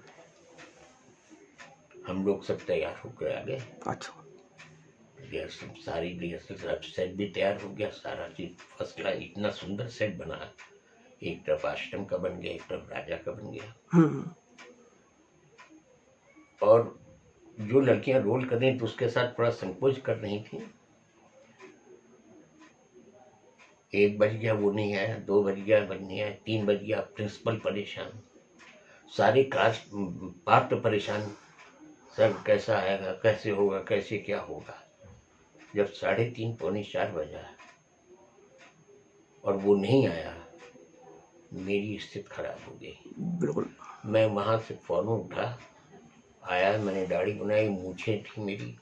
हम लोग सब तैयार होकर आ गए। अच्छा। सारी रिहर्सल सेट भी तैयार हो गया, सारा चीज फर्स्ट क्लास, इतना सुंदर सेट बना, एक तरफ आश्रम का बन गया, एक तरफ राजा का बन गया। और जो लड़कियां रोल कर रही थी उसके साथ थोड़ा संकोच कर रही थी। 1 बज गया, वो नहीं आया, 2 बज गया, नहीं आया, 3 बज गया, प्रिंसिपल परेशान, सारे क्लास पात्र परेशान, सर कैसा आएगा, कैसे होगा, कैसे क्या होगा। जब 3:30 पौने 4 बजा और वो नहीं आया, मेरी स्थिति खराब हो गई। बिल्कुल। मैं वहाँ से फौरन उठा आया, मैंने दाढ़ी बनाई, मूछें थी मेरी,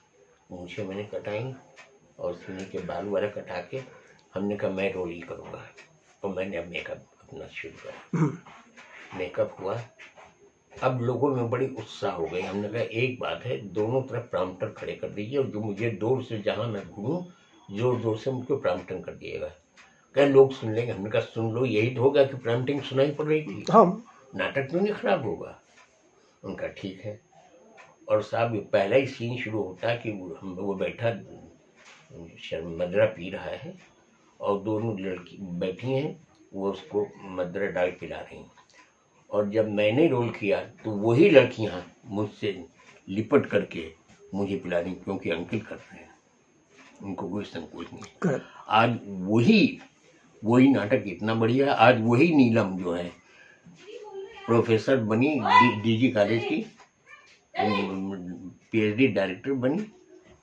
मूछें मैंने कटाई और सीने के बाल वगैरह कटा के हमने कहा मैं रोल ही करूँगा, और मैंने अब मेकअप अपना शुरू करा। मेकअप हुआ, अब लोगों में बड़ी उत्साह हो गई। हमने कहा एक बात है, दोनों तरफ प्रॉम्प्टर खड़े कर दीजिए, और जो मुझे दूर से जहाँ मैं घूमूं जोर जोर से मुझको प्रॉम्प्टिंग कर दिएगा। क्या लोग सुन लेंगे? हमने कहा सुन लो, यही तो होगा कि प्रॉम्प्टिंग सुनाई पड़ रही थी, नाटक तो नहीं खराब होगा। उनका ठीक है। और साहब पहला ही सीन शुरू होता है कि वो बैठा मदरा पी रहा है और दोनों लड़की बैठी हैं, वो उसको मदरा डाल पिला रही हैं। और जब मैंने रोल किया तो वही लड़कियां मुझसे लिपट करके मुझे पिलानी, क्योंकि अंकल कर रहे हैं, उनको कोई संकोच नहीं। Correct. आज वही नाटक इतना बढ़िया, आज वही नीलम जो है प्रोफेसर बनी डीजी कॉलेज की, पीएचडी डायरेक्टर बनी,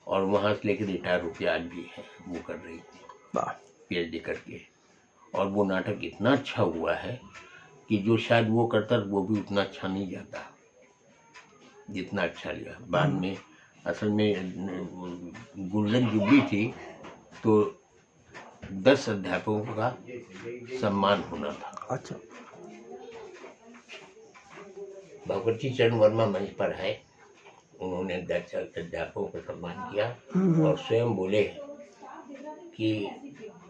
और वहाँ से लेकर रिटायर होकर आज भी है वो कर रही थी वाह। पीएचडी करके। और वो नाटक इतना अच्छा हुआ है कि जो शायद वो करता वो भी उतना अच्छा नहीं जाता जितना अच्छा लिया। बाद में असल में गोल्डन जुबली थी तो 10 अध्यापकों का सम्मान होना था। अच्छा। भगवती चरण वर्मा मंच पर है, उन्होंने 10 अध्यापकों का सम्मान किया और स्वयं बोले कि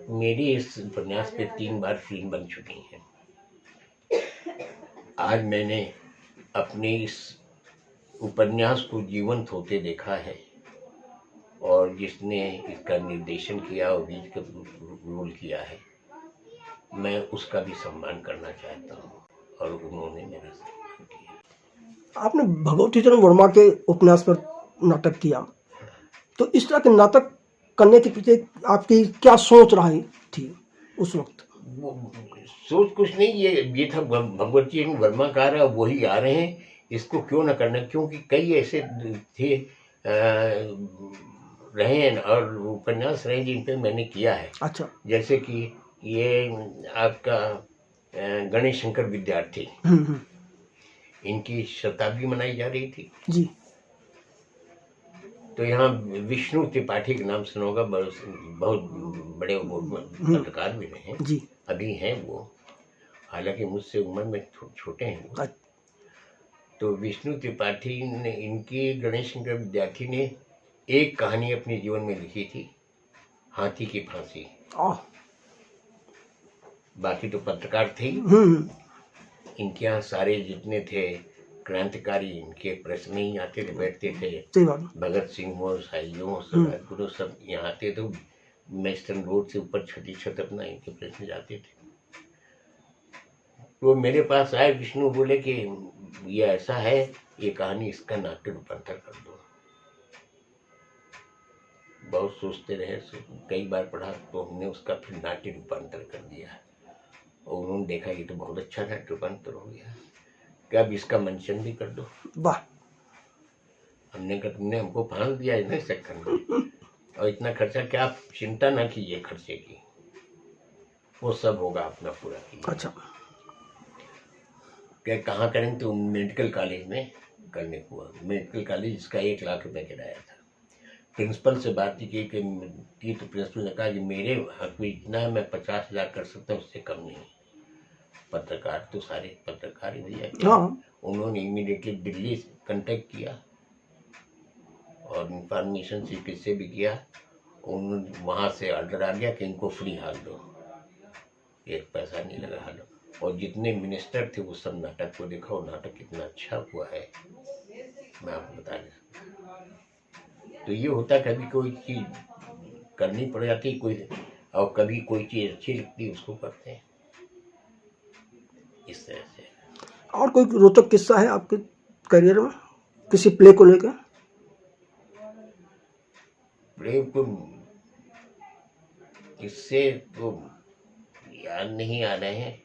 मेरी इस उपन्यास पे 3 बार फिल्म बन चुकी है। आज मैंने अपने इस उपन्यास को जीवंत होते देखा है, और जिसने इसका निर्देशन किया और बीच का रोल किया है, मैं उसका भी सम्मान करना चाहता हूँ, और उन्होंने मेरा सम्मान किया। आपने भगवती चरण वर्मा के उपन्यास पर नाटक किया, तो इस तरह के नाटक करने के पीछे आपकी क्या सोच रही थी उस वक्त? सोच कुछ नहीं, ये था भगवती चरण वर्मा का रहा, वही आ रहे हैं, इसको क्यों ना करना, क्योंकि कई ऐसे थे रहे हैं और उपन्यास रहे जिन पे मैंने किया है। अच्छा। जैसे कि ये आपका गणेश शंकर विद्यार्थी, इनकी शताब्दी मनाई जा रही थी जी। तो यहाँ विष्णु त्रिपाठी के नाम सुना होगा, बहुत बड़े पत्रकार भी रहे हैं जी। अभी हैं वो, हालांकि मुझसे उम्र में छोटे हैं वो। तो विष्णु त्रिपाठी ने, इनकी गणेश शंकर विद्यार्थी ने एक कहानी अपने जीवन में लिखी थी, हाथी की फांसी। बाकी तो पत्रकार थे। इनके यहाँ सारे जितने थे क्रांतिकारी, इनके प्रेस में ही आते थे, बैठते थे। भगत सिंह हो, साइयो हो, गुरु सब यहाँ आते थे। मेस्टन रोड से ऊपर छठी छत अपना इनके प्रेस में जाते थे। तो मेरे पास आए विष्णु, बोले कि ये ऐसा है, ये कहानी इसका नाट्य रूपांतर कर दो। बहुत सोचते रहे, कई बार पढ़ा, तो हमने उसका फिर नाट्य रूपांतर कर दिया, और उन्होंने देखा ये तो बहुत अच्छा नाट्य रूपांतर हो गया, क्या अब इसका मंचन भी कर दो। वाह। हमने कहा तुमने हमको फांस दिया है ना चक्कर में, और इतना खर्चा, क्या आप चिंता ना कीजिए खर्चे की, वो सब होगा अपना पूरा कीजिए। अच्छा। क्या कहाँ करेंगे, तो मेडिकल कॉलेज में करने को हुआ। मेडिकल कॉलेज इसका 1 लाख रुपए किराया था। प्रिंसिपल से बात की तो प्रिंसिपल ने कहा कि मेरे हक में इतना है, मैं 50,000 कर सकता हूँ, उससे कम नहीं। पत्रकार तो सारे पत्रकार ही भैया। उन्होंने इमीडिएटली दिल्ली कांटेक्ट किया और इंफॉर्मेशन से किससे भी किया, वहाँ से ऑर्डर आ गया कि इनको फ्री हाल दो, 1 पैसा नहीं लगा हाल। और जितने मिनिस्टर थे वो सब नाटक को देखा, और नाटक कितना अच्छा हुआ है मैं आपको बता नहीं सकता। तो ये होता, कभी कोई चीज़ करनी पड़ जाती कोई, और कभी कोई चीज़ अच्छी लगती उसको करते हैं इस तरह से। और कोई रोचक किस्सा है आपके करियर में किसी प्ले को लेकर? प्ले को किससे तो याद नहीं आ रहे हैं,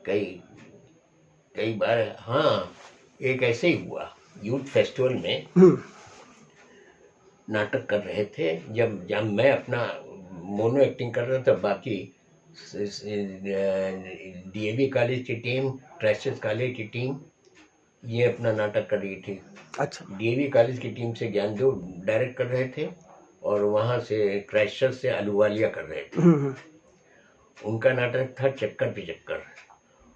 कई बार। हाँ, एक ऐसे ही हुआ, यूथ फेस्टिवल में नाटक कर रहे थे, जब मैं अपना मोनो एक्टिंग कर रहा था, बाकी डीएवी कॉलेज की टीम, ट्रेसेस कॉलेज की टीम ये अपना नाटक कर रही थी। अच्छा। डीएवी कॉलेज की टीम से ज्ञानदेव डायरेक्ट कर रहे थे, और वहाँ से क्राइस्टचर्च से अलूवालिया कर रहे थे। उनका नाटक था चक्कर पे चक्कर,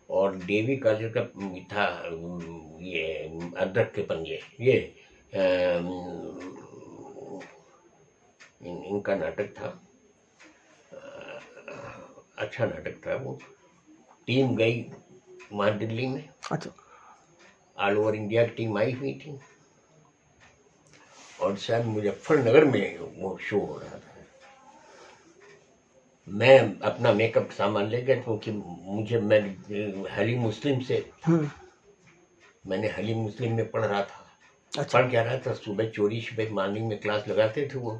और डीएवी कॉलेज का था ये अदरक के पंजे, ये इनका नाटक था। अच्छा नाटक था वो। टीम गई वहाँ दिल्ली में। अच्छा। ऑल ओवर इंडिया की टीम आई हुई थी, और शायद मुजफ्फरनगर में वो शो हो रहा था। मैं अपना मेकअप सामान ले गया, क्योंकि मैं हली मुस्लिम से, मैंने हली मुस्लिम में पढ़ रहा था, अच्छा। पढ़ क्या रहा था, सुबह चोरी छुपे मॉर्निंग में क्लास लगाते थे वो।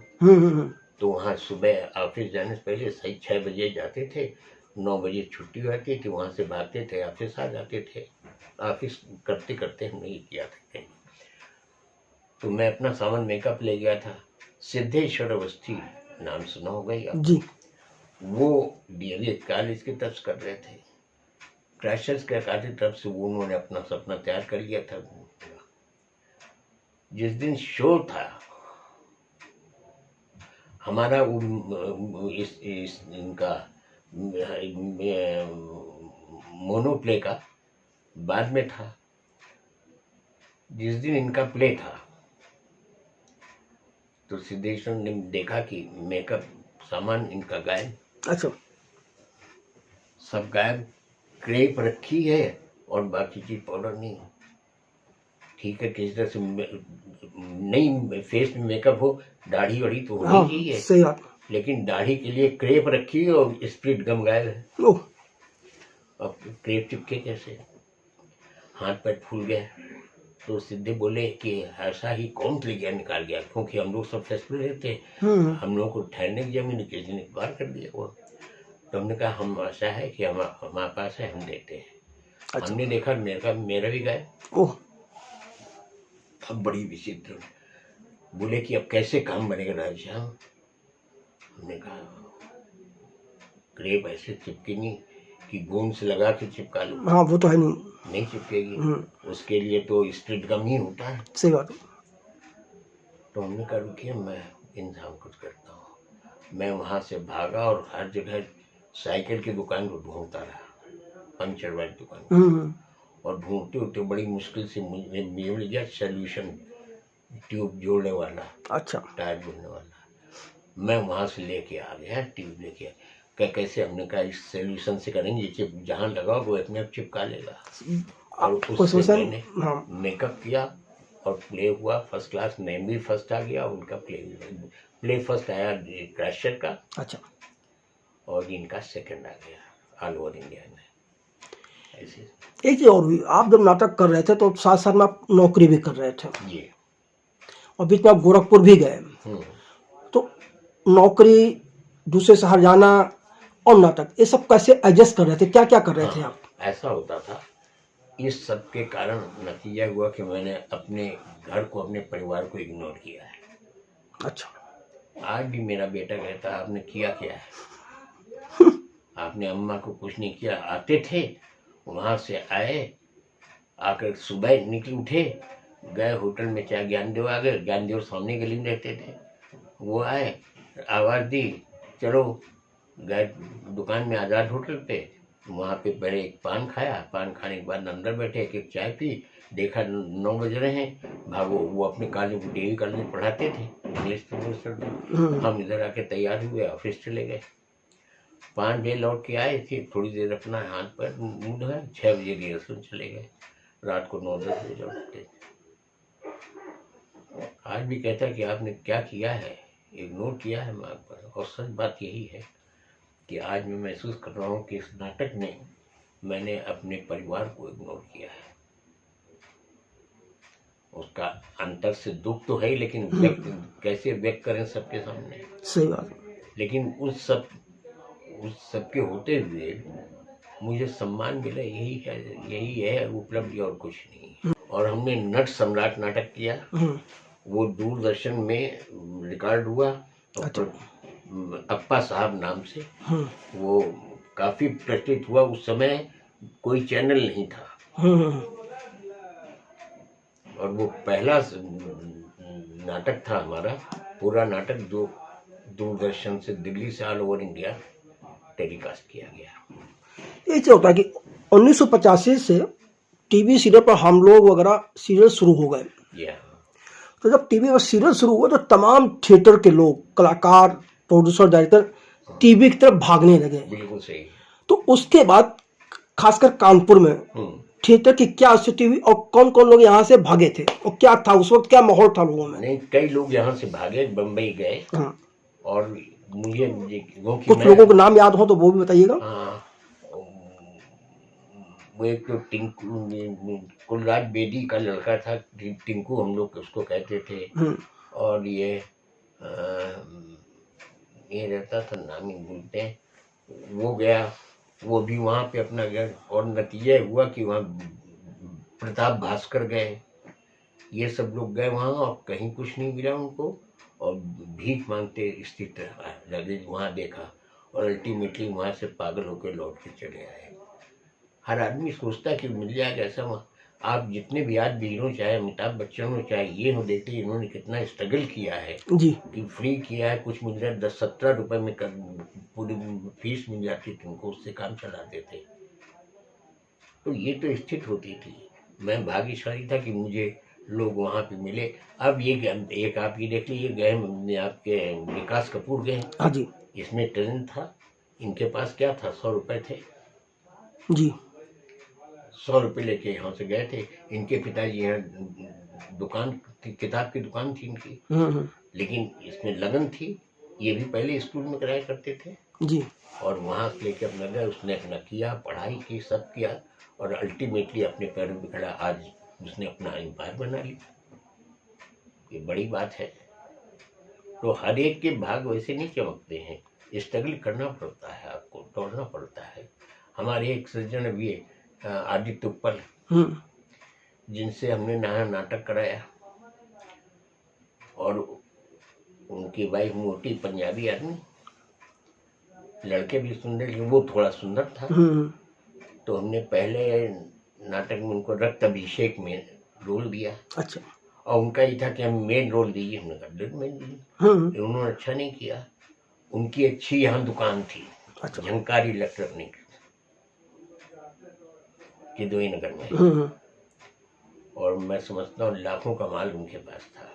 तो वहाँ सुबह ऑफिस जाने से पहले सही 6 बजे जाते थे, 9 बजे छुट्टी होती थी, वहाँ से भागते थे ऑफिस आ जाते थे। ऑफिस करते करते हमने ये किया था कहीं। तो मैं अपना सामान मेकअप ले गया था, सिद्धेश्वर अवस्थी नाम सुना होगा ही आपने? जी। वो डीएवी कॉलेज की तरफ कर रहे थे, क्रैशर्स के अकादमी तरफ से वो उन्होंने अपना सपना तैयार कर लिया था। जिस दिन शो था हमारा, वो इस इनका मोनो प्ले का बाद में था। जिस दिन इनका प्ले था तो सिद्धेश्वर ने देखा कि मेकअप सामान इनका गायब। अच्छा। सब गायब, क्रेप रखी है और बाकी चीज पाउडर नहीं। ठीक है, किसी तरह से नहीं अब में मेकअप हो, दाढ़ी वढ़ी तो होनी चाहिए, सही बात। लेकिन दाढ़ी के लिए क्रेप रखी है और स्प्रिट गम गायब है। ओह। अब क्रेप चिपके कैसे, हाथ पैर फूल गए। तो सिद्धे बोले कि ऐसा ही कौन ले गया, निकाल गया, क्योंकि हम लोग सब फेस्ट में रहते, हम लोग को ठहरने की जमीन किसी ने बाहर कर दिया वो। तो हमने कहा हम ऐसा है कि हमारे पास है, हम देते हैं। अच्छा। हमने देखा मेरा भी गए। ओह। अब बड़ी विचित्र, बोले कि अब कैसे काम बनेगा राजा। हमने कहा क्रेप ऐसे चिपके नहीं कि गोंद से लगा के चिपका लो। हाँ, वो तो है नहीं चिपकेगी। उसके लिए तो स्ट्रीट गम ही होता है। सही बात। तो हमने कहा रुकिए, मैं इंतजाम कुछ करता हूँ। मैं वहाँ से भागा और हर जगह साइकिल की दुकान को ढूंढता रहा, पंचर वाली दुकान। और ढूंढते होते बड़ी मुश्किल से मुझे मिल गया सोल्यूशन ट्यूब जोड़ने वाला। अच्छा। टायर जोड़ने वाला। मैं वहाँ से लेके आ गया ट्यूब लेके। कैसे, हमने कहा इस सोल्यूशन से करेंगे, चिप जहाँ लगाओगे वो अपने आप चिपका लेगा। और उससे मैंने मेकअप किया और प्ले हुआ फर्स्ट क्लास। नेम भी फर्स्ट आ गया, उनका प्ले फर्स्ट आया क्रैशर का। अच्छा। और इनका सेकंड आ गया ऑल ओवर इंडिया में। ऐसे एक चीज और भी, आप जब नाटक कर रहे थे तो साथ साथ में आप नौकरी भी कर रहे थे जी, और बीच में आप गोरखपुर भी गए। तो नौकरी, दूसरे शहर जाना और नाटक, ये सब कैसे एडजस्ट कर रहे थे, क्या क्या कर रहे थे आप? ऐसा होता था, इस सब के कारण नतीजा हुआ कि मैंने अपने घर को, अपने परिवार को इग्नोर किया है। अच्छा। आज भी मेरा बेटा कहता है आपने किया क्या है? आपने अम्मा को कुछ नहीं किया। आते थे, वहाँ से आए, आकर सुबह निकल उठे, गए होटल में, चाहे ज्ञानदेव आ गए, ज्ञानदेव सामने गली में रहते थे, वो आए, आवाज़ दी, चलो। गए दुकान में, आज़ाद होटल पे, वहाँ पे पहले एक पान खाया, पान खाने के बाद अंदर बैठे, एक चाय पी, देखा 9 बज रहे हैं, भागो। वो अपने कॉलेज, डेवी कॉलेज में पढ़ाते थे इंग्लिश तो। हम इधर आके तैयार हुए, ऑफिस चले गए। 5 बजे लौट के आए थे, थोड़ी देर अपना हाथ पैर मुँह धोया, 6 बजे रिहर्सल चले गए। रात को 9-10 बजे लौटते। आज भी कहता है कि आपने क्या किया है, इग्नोर किया है माँ पर। और सच बात यही है कि आज मैं महसूस कर रहा हूँ कि इस नाटक में मैंने अपने परिवार को इग्नोर किया है। उसका अंतर से दुख तो है, लेकिन कैसे व्यक्त करें सबके सामने। सही बात। लेकिन उस सब के होते हुए मुझे सम्मान मिला, यही है उपलब्धि, और कुछ नहीं। और हमने नट सम्राट नाटक किया, वो दूरदर्शन में रिकॉर्ड हुआ। अच्छा। अप्पा साहब नाम से वो काफी प्रतिष्ठित हुआ। उस समय कोई चैनल नहीं था, और वो पहला नाटक था हमारा, पूरा नाटक जो दूरदर्शन से, दिल्ली से ऑल ओवर इंडिया टेलीकास्ट किया गया। ये क्या होता है कि 1985 से टीवी सीरियल पर हम लोग वगैरह सीरियल शुरू हो गए। तो जब टीवी पर सीरियल शुरू हुआ तो तमाम थिएटर के लोग, कलाकार, प्रोड्यूसर, डायरेक्टर टीवी की तरफ भागने लगे। बिल्कुल सही। तो उसके बाद खासकर कानपुर में थिएटर की क्या स्थिति हुई और कौन कौन लोग यहाँ से भागे थे और क्या था उस वक्त, क्या माहौल था लोगों में? नहीं, कई लोग यहाँ से भागे, बम्बई गए। और मुझे कुछ लोगों के नाम याद हो तो वो भी बताइएगा। वो एक तो टिंकू कुलराज बेदी का लड़का था, टिंकू हम लोग उसको कहते थे। और ये रहता था, नाम ही भूलते हैं, वो गया, वो भी वहाँ पे अपना गया। और नतीजा हुआ कि वहाँ प्रताप भास्कर गए, ये सब लोग गए वहाँ और कहीं कुछ नहीं मिला उनको, और भीख मांगते स्थित लगे वहाँ देखा, और अल्टीमेटली वहाँ से पागल होकर लौट के चले आए। हर आदमी सोचता है कि मिल जाएगा ऐसा वहाँ। आप जितने भी आज भी हीरो, चाहे अमिताभ बच्चन हो, चाहे ये हो, देखते इन्होंने कितना स्ट्रगल किया है जी, कि फ्री किया है, कुछ मिल जाए 10-17 रुपए में पूरी फीस मिल जाती थी उनको, उससे काम चलाते थे। तो ये तो स्थिति होती थी। मैं भाग्यशाली था कि मुझे लोग वहाँ पे मिले। अब ये एक आप ये देख लीजिए, गए आपके विकास कपूर गए। हाँ जी, इसमें ट्रेन था, इनके पास क्या था, 100 रुपए थे जी, 100 रुपये लेके यहाँ से गए थे। इनके पिताजी यहाँ दुकान थी, किताब की दुकान थी इनकी, लेकिन इसमें लगन थी। ये भी पहले स्कूल में कराया करते थे जी, और वहाँ से लेके अपना गए, उसने अपना किया, पढ़ाई की, सब किया, और अल्टीमेटली अपने पैरों पे खड़ा। आज उसने अपना एम्पायर बना लिया, ये बड़ी बात है। तो हर एक के भाग वैसे नहीं चमकते हैं, स्ट्रगल करना पड़ता है, आपको दौड़ना पड़ता है। हमारे एक सज्जन अभी आदित्य उत्पल, जिनसे हमने नया नाटक कराया, और उनकी वाइफ मोटी पंजाबी आदमी, लड़के भी सुंदर, वो थोड़ा सुंदर था। तो हमने पहले नाटक में उनको रक्त अभिषेक में रोल दिया। अच्छा, और उनका ही था कि हम मेन रोल दीजिए, हमने कहा मेन दीजिए। उन्होंने अच्छा नहीं किया। उनकी अच्छी यहाँ दुकान थी, अच्छा, झंकारी इलेक्ट्रॉनिक की दोई नगर में, और मैं समझता हूँ लाखों का माल उनके पास था।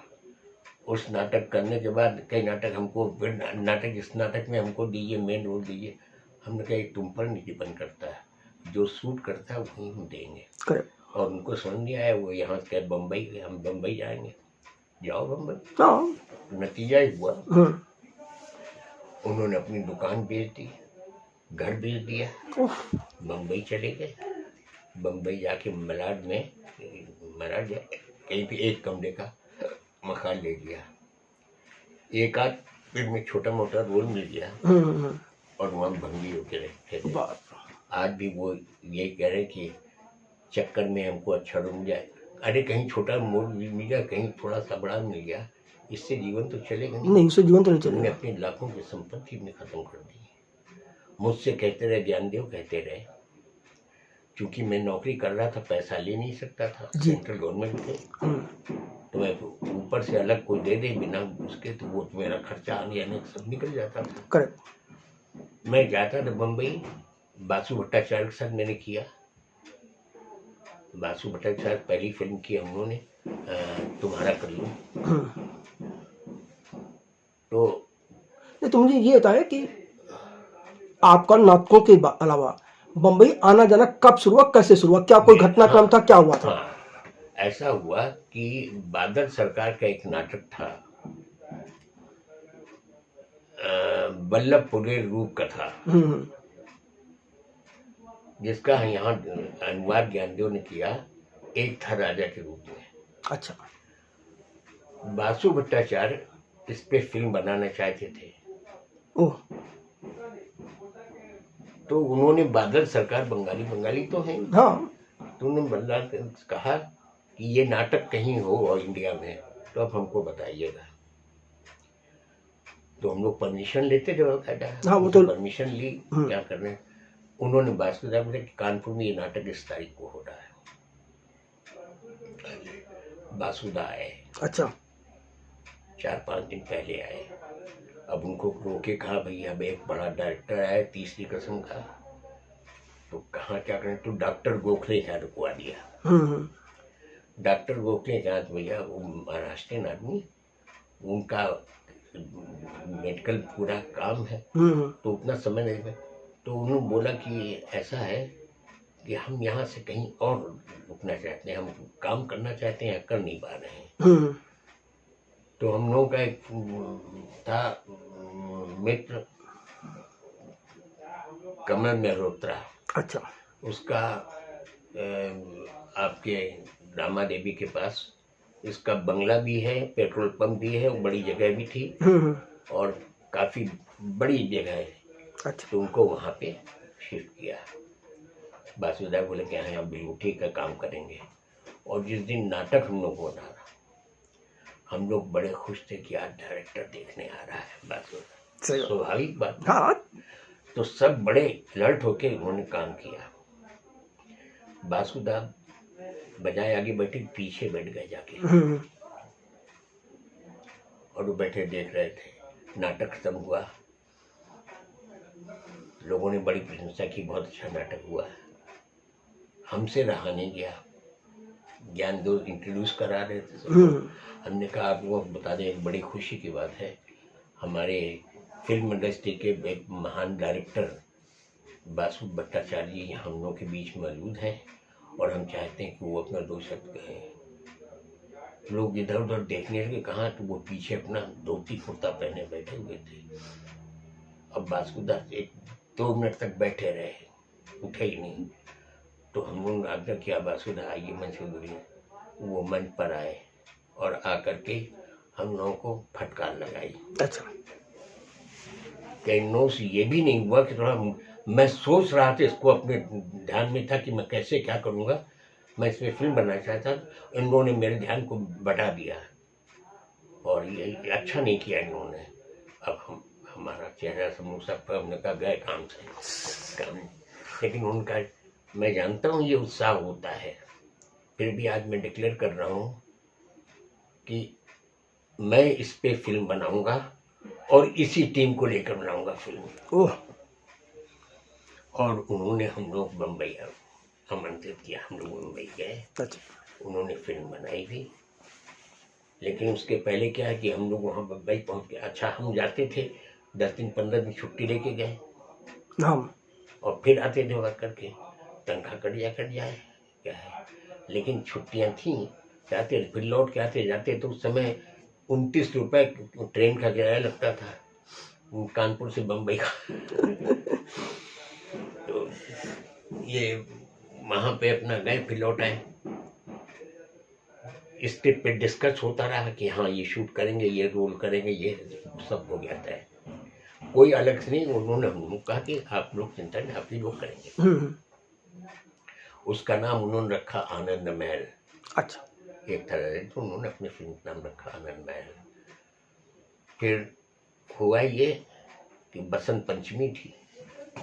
उस नाटक करने के बाद कई नाटक हमको, नाटक इस नाटक में हमको दीजिए, मेन रोल दीजिए। हमने कहा तुम पर नहीं डिपेंड करता है, जो सूट करता है वही हम देंगे। और उनको समझ नहीं आया, वो यहाँ से बम्बई, हम बम्बई जाएंगे, जाओ बम्बई। नतीजा ही हुआ, उन्होंने अपनी दुकान बेच दी, घर बेच दिया, बम्बई चले गए। बम्बई जाके मलाड में, मलाड कहीं पे एक कमरे का मकान ले लिया, एक आध फिर में छोटा मोटा रोल मिल गया, और वहाँ भंगी होके रहते थे। आज भी वो ये कह रहे कि चक्कर में हमको अच्छा रूम जाए, अरे कहीं छोटा मोड़ मिल गया, कहीं थोड़ा सा बड़ा मिल गया, इससे जीवन तो चलेगा नहीं, इससे जीवन तो नहीं चलेगा। मैंने अपनी लाखों की संपत्ति में खत्म कर दी। मुझसे कहते रहे, ज्ञानदेव कहते रहे, क्योंकि मैं नौकरी कर रहा था, पैसा ले नहीं सकता था, सेंट्रल गवर्नमेंट थे, तो मैं ऊपर से अलग कोई दे दे बिना उसके, तो वो मेरा खर्चा आने आने सब निकल जाता था। करेक्ट। मैं जाता था बम्बई, बासु भट्टाचार्य के साथ मैंने किया। बासु भट्टाचार्य पहली फिल्म की उन्होंने, तुम्हारा कर लूं। तो मुझे ये बताया कि आपका नाटकों के अलावा बम्बई आना जाना कब शुरू हुआ, कैसे शुरू हुआ, क्या कोई घटनाक्रम था, क्या हुआ था? ऐसा हुआ कि बादल सरकार का एक नाटक था, वल्लभपुरे रूप कथा, जिसका यहाँ अनुवाद ज्ञानदेव ने किया, एक था राजा के रूप में। अच्छा। बासु भट्टाचार्य इस पे फिल्म बनाना चाहते थे। ओह। तो उन्होंने, बादल सरकार बंगाली तो है, हाँ, तो उन्होंने कहा कि ये नाटक कहीं हो और इंडिया में, तो आप हमको बताइएगा। तो हम लोग परमिशन लेते थे बाकायदा। हाँ, वो तो परमिशन ली, क्या कर रहे हैं। उन्होंने बासुदा बोले कि कानपुर में ये नाटक इस तारीख को हो रहा है। बासुदा आए। अच्छा। 4-5 दिन पहले आए। अब उनको रोके, कहा भैया अब एक बड़ा डायरेक्टर आया, तीसरी कसम का, तो कहाँ क्या करें, तो डॉक्टर गोखले का रुकवा दिया। डॉक्टर गोखले का भैया वो महाराष्ट्रियन आदमी, उनका मेडिकल पूरा काम है, तो उतना समय नहीं है। तो उन्होंने बोला कि ऐसा है कि हम यहाँ से कहीं और रुकना चाहते हैं, हम काम करना चाहते हैं, कर नहीं पा रहे हैं। तो हम लोगों का एक था मित्र, कमल मेहरोत्रा। अच्छा। उसका आपके रामा देवी के पास इसका बंगला भी है, पेट्रोल पंप भी है, बड़ी जगह भी थी और काफ़ी बड़ी जगह है। अच्छा। तो उनको वहाँ पे शिफ्ट किया। बासुदा बोले कि हाँ अब ड्यूटी का काम करेंगे। और जिस दिन नाटक हम लोग को बना, हम लोग बड़े खुश थे कि आज डायरेक्टर देखने आ रहा है बासुदा। स्वाभाविक बात। हाँ। तो सब बड़े अलर्ट होके उन्होंने काम किया। बासुदा बजाय आगे बैठे, पीछे बैठ गए जाके और वो बैठे देख रहे थे। नाटक खत्म हुआ, लोगों ने बड़ी प्रशंसा की, बहुत अच्छा नाटक हुआ। हमसे रहा नहीं गया। ज्ञान दो इंट्रोड्यूस करा रहे थे सब। हमने कहा आपको बता दें, एक बड़ी खुशी की बात है, हमारे फिल्म इंडस्ट्री के एक महान डायरेक्टर बासु भट्टाचार्य जी हम लोगों के बीच मौजूद हैं और हम चाहते हैं कि वो अपना 2 शब्द कहें। लोग इधर उधर देखने लगे, कहाँ, तो वो पीछे अपना धोती कुर्ता पहने बैठे हुए थे। अब बासुदा 1-2 मिनट तक बैठे रहे, उठे ही नहीं। तो हम लोगों ने आग्रह किया, बासुदा आइए मंच पे बोलिए। वो मंच पर आए और आकर के हम लोगों को फटकार लगाई। अच्छा। कैनों से ये भी नहीं हुआ कि थोड़ा मैं सोच रहा था, इसको अपने ध्यान में था कि मैं कैसे क्या करूँगा, मैं इसमें फिल्म बनाना चाहता। इन लोगों ने मेरे ध्यान को बढ़ा दिया और ये अच्छा नहीं किया इन्होंने। अब हमारा चेहरा समूसा पर हमने कहा गए काम से काम। लेकिन उनका मैं जानता हूँ ये उत्साह होता है, फिर भी आज मैं डिक्लेयर कर रहा हूँ कि मैं इस पे फिल्म बनाऊंगा और इसी टीम को लेकर बनाऊंगा फिल्म। ओह। और उन्होंने हम लोग बम्बई आमंत्रित किया, हम लोग मुंबई गए। अच्छा। उन्होंने फिल्म बनाई भी। लेकिन उसके पहले क्या है कि हम लोग वहाँ बम्बई पहुँच गए। अच्छा, हम जाते थे 10 दिन 15 दिन छुट्टी लेके गए हम और फिर आते थे वक्त करके, तनख्वाह कट जाए क्या है। लेकिन छुट्टियाँ थी, जाते फिर लौट के आते जाते। तो उस समय 29 रुपये ट्रेन का किराया लगता था कानपुर से बम्बई का। तो ये वहाँ पे अपना गए, फिर लौट आए। स्क्रिप्ट पे डिस्कस होता रहा कि हाँ ये शूट करेंगे, ये रोल करेंगे, ये सब हो गया था। कोई अलग से नहीं, उन्होंने हमको कहा कि आप लोग चिंता नहीं, आप ही लोग करेंगे। उसका नाम उन्होंने रखा आनंद महल। अच्छा। एक तरह से तो उन्होंने अपनी फिल्म का नाम रखा आनंद महल। फिर हुआ ये कि बसंत पंचमी थी,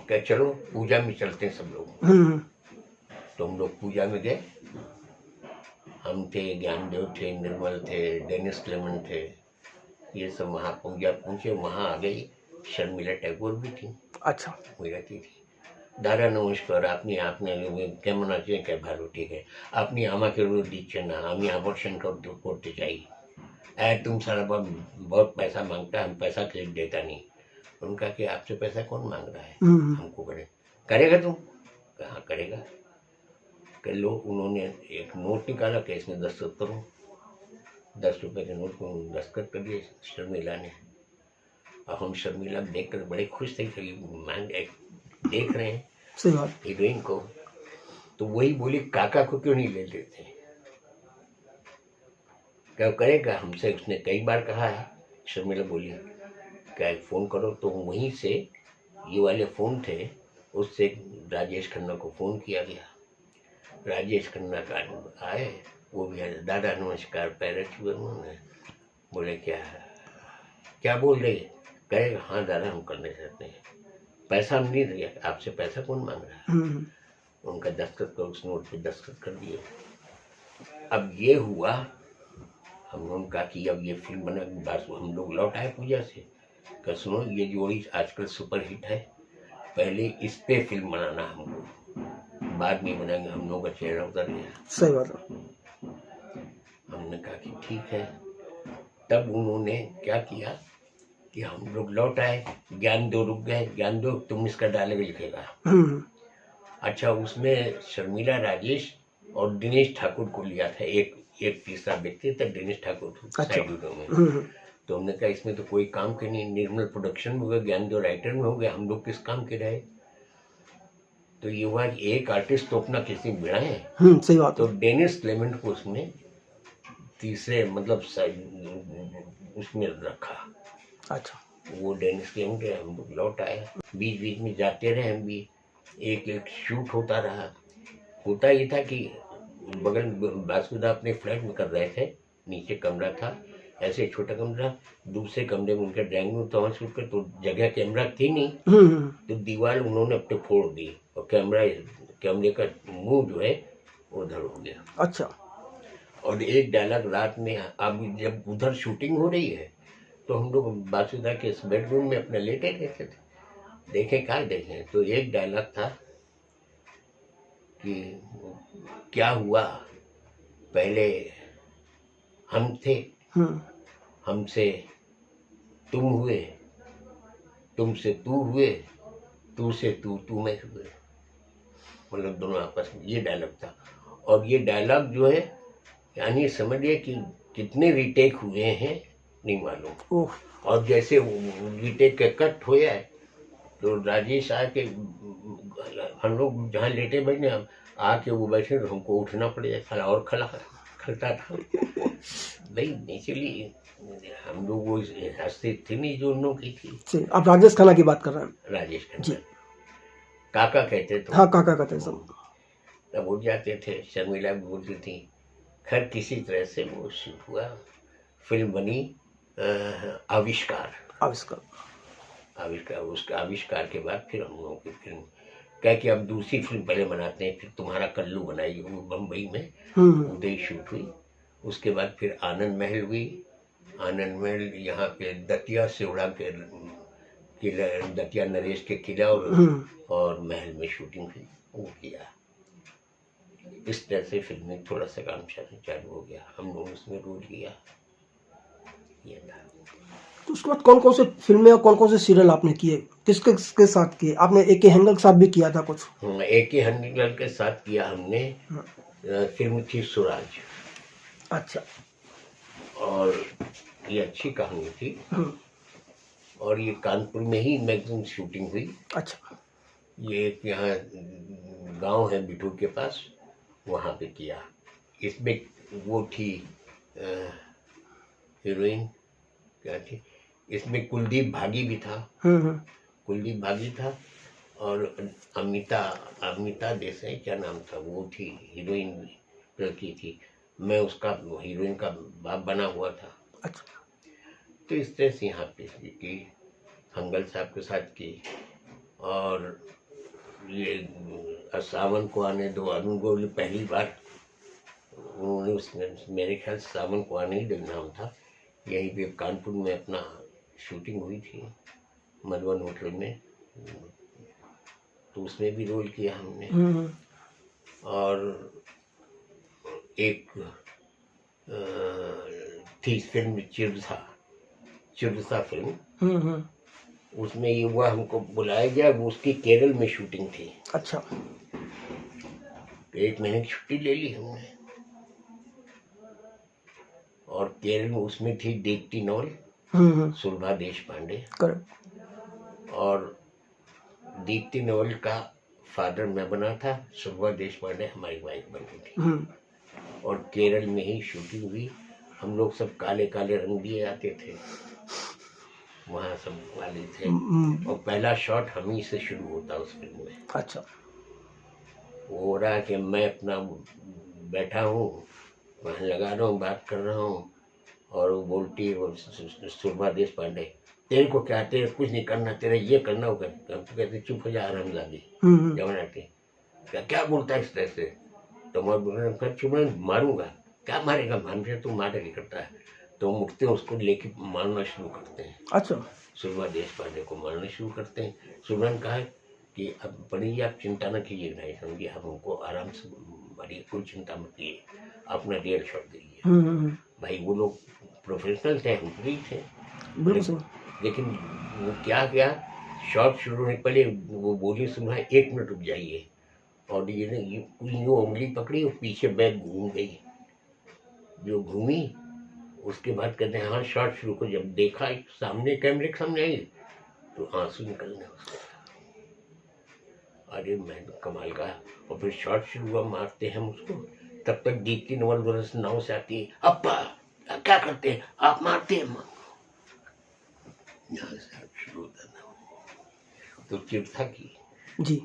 क्या चलो पूजा में चलते हैं सब लोग। तो हम लोग पूजा में गए। हम थे, ज्ञानदेव थे, निर्मल थे, डेनिस क्लेमन थे, ये सब वहाँ पूजा पहुँचे। वहाँ आ गई शर्मिला टैगोर भी थी। अच्छा। वही रहती थी। दादा नमस्कार, आपने কেমন আছেন, কে ভালো, ঠিক है, আপনি আমাকে রোজ দিচ্ছেন না, আমি আবর্ষण করতে চাই। तुम सारा बहुत पैसा मांगता है, हम पैसा क्लिक देता नहीं। उनका कि आपसे पैसा कौन मांग रहा है, हमको करेगा तुम, कहाँ करेगा। कि लोग उन्होंने एक नोट निकाला कि इसमें दस्तखत करो। 10 रुपए के नोट को दस्तखत कर दिए शर्मिला ने। अब हम शर्मिला देख कर बड़े खुश थे कि देख रहे हैं सही बात हीरोइन को। तो वही बोली, काका को क्यों नहीं ले लेते, क्या करेगा हमसे, उसने कई बार कहा है। शर्मिला बोली क्या फ़ोन करो। तो वहीं से ये वाले फ़ोन थे, उससे राजेश खन्ना को फ़ोन किया गया। राजेश खन्ना का आए, वो भी दादा नमस्कार, पैर छुए उन्होंने। बोले क्या बोल रहे, कहेगा हाँ दादा हम करने चाहते हैं, पैसा हम नहीं दिया, आपसे पैसा कौन मांग रहा है। उनका दस्तखत कर, उस नोट पे दस्तखत कर दिए। अब ये हुआ, हम लोगों का कि अब ये फिल्म बना। बस हम लोग लौट आए पूजा से, क्या सुनो ये जोड़ी आजकल सुपर हिट है, पहले इस पे फिल्म बनाना हमको, बाद में बनाएंगे। हम लोग का चेहरा उतर गया। सही बात है। हमने कहा कि ठीक है। तब उन्होंने क्या किया कि हम लोग लौट आए, ज्ञान दो रुक गए। ज्ञान दो तुम इसका डायलॉग लिखेगा। अच्छा, उसमें शर्मिला, राजेश और दिनेश ठाकुर को लिया था। एक तीसरा व्यक्ति था, दिनेश ठाकुर साइड में। तो हमने कहा इसमें तो कोई काम के नहीं, निर्मल प्रोडक्शन में हो गया, ज्ञान दो राइटर में हो गया, हम लोग किस काम के रहे। तो ये हुआ कि एक आर्टिस्ट तो अपना किसी बिड़ाए, सही बात तो है। डेनिस क्लेमेंट को उसने तीसरे मतलब उसमें रखा। अच्छा। वो डेनिस क्लेमेंट हम लोग लौट आए, बीच बीच में जाते रहे हम भी, एक एक शूट होता रहा। होता ये था कि बगल बासुदा अपने फ्लैट में कर रहे थे, नीचे कमरा था, ऐसे छोटा कमरा, दूसरे कमरे में उनका ड्राइंग रूम था, शूट कर, तो जगह कैमरा थी नहीं, तो दीवार उन्होंने अपने फोड़ दी और कैमरे का मुंह जो है उधर हो गया। अच्छा। और एक डायलॉग रात में, अब जब उधर शूटिंग हो रही है तो हम लोग बासुदा के बेडरूम में अपने लेटे रहते थे, देखें क्या देखें, तो एक डायलॉग था कि क्या हुआ, पहले हम थे, हमसे तुम हुए, तुमसे तू हुए, तू से तू में हुए, मतलब दोनों आपस में, ये डायलॉग था। और ये डायलॉग जो है, यानी समझिए कि कितने रीटेक हुए हैं नहीं मालूम। और जैसे रीटेक का कट हो जाए तो राजेश आके, हम लोग जहाँ लेटे बैठे, हम आके वो बैठे तो हमको उठना पड़ेगा, खलता था भाई। नेचुरली हम लोग वो हंसते थे नहीं जो उन लोगों की थी। आप राजेश खन्ना की बात कर रहे हैं? राजेश खन्ना काका कहते थे। हाँ, काका कहते हैं। तब उठ जाते थे, शर्मिला भी बोलती थी। खैर किसी तरह से वो शूट हुआ, फिल्म बनी आविष्कार। उसका आविष्कार के बाद फिर हम लोगों की फिल्म कह के अब दूसरी फिल्म पहले बनाते हैं, फिर तुम्हारा कल्लू बनाई, वो बम्बई में उदय शूट हुई। उसके बाद फिर आनंद महल हुई। आनंद महल यहाँ पे दतिया सेवड़ा के किला, दतिया नरेश के किला और महल में शूटिंग हुई, वो किया। इस तरह से फिल्म में थोड़ा सा काम चालू हो गया, हम लोग उसमें रोल किया, ये था। तो उसके बाद कौन कौन से फिल्में और कौन कौन से सीरियल आपने किए, किसके साथ किए आपने? A.K. हेंगल के साथ भी किया था कुछ? A.K. हेंगल के साथ किया हमने। फिल्म थी स्वराज। अच्छा। और ये अच्छी कहानी थी, और ये कानपुर में ही मैगजीन शूटिंग हुई। अच्छा। ये एक यहाँ गांव है बिठूर के पास, वहाँ पे किया। इसमें वो थी हीरोइन, क्या थी इसमें, कुलदीप भागी भी था। कुलदीप भागी था, और अमिता देसाई क्या नाम था, वो थी हीरोइन, लड़की थी। मैं उसका हीरोइन का बाप बना हुआ था। अच्छा। तो इस तरह से यहाँ पे की, हंगल साहब के साथ की। और ये सावन को आने दो, अरुण गोविल पहली बार उन्होंने, उसमें मेरे ख्याल सावन को आने ही नाम था, यहीं पे कानपुर में अपना शूटिंग हुई थी मधुबन होटल में, तो उसमें भी रोल किया हमने। और एक थी फिल्म चिरसा फिल्म, उसमें ये हुआ हमको बुलाया गया, वो उसकी केरल में शूटिंग थी। अच्छा। तो 1 महीने की छुट्टी ले ली हमने, और केरल में उसमें थी दीप्ति नवल, सुलभा देशपांडे। और दीप्ति नवल का फादर मैं बना था, सुलभा देशपांडे हमारी वाइफ बनी थी। और केरल में ही शूटिंग हुई। हम लोग सब काले काले रंग दिए आते थे, वहाँ सब वाले थे। और पहला शॉट हम ही से शुरू होता उस फिल्म में। अच्छा। वो हो रहा है कि मैं अपना बैठा हूँ, वहाँ लगा रहा हूँ, बात कर रहा हूँ, और वो बोलती है सुलभा देशपांडे, तेरे को क्या, तेरे कुछ नहीं करना, तेरा ये करना होगा। हम तो कहते चुप हो जा, आरामजादी जवान आके, क्या बोलता है इस तरह से? तो मैं बोल रहा चुप, मारूंगा। क्या मारेगा? हमसे तो मार नहीं करता है। तो मुक्ति उसको लेके मारना शुरू करते हैं। अच्छा। सुलभा देशपांडे को मारना शुरू करते हैं। सुलभा ने कहा कि अब बड़ी आप चिंता न कीजिए, नहीं समझिए, हम उनको आराम से मारिए, कोई चिंता मत कीजिए, अपना डेढ़ शॉट दीजिए। भाई वो लोग प्रोफेशनल थे, हम फ्री थे, लेकिन वो क्या किया, शॉट शुरू होने पहले वो बोली सुना 1 मिनट रुक जाइए, और ये उंगली पकड़ी और पीछे बैग घूम गई, जो घूमी उसके बाद कहते हैं हाँ शॉट शुरू को। जब देखा सामने, कैमरे के सामने आई, तो आंसू निकलने उसके। अरे मैं कमाल का। और फिर शॉट शुरू हुआ, मारते हैं हम उसको, तब तक दीप्ति नवल बरस नाव से आती है, अब्बा क्या करते हैं आप, मारते हैं। यहाँ से शुरू होता था, तो चिढ़ था कि जी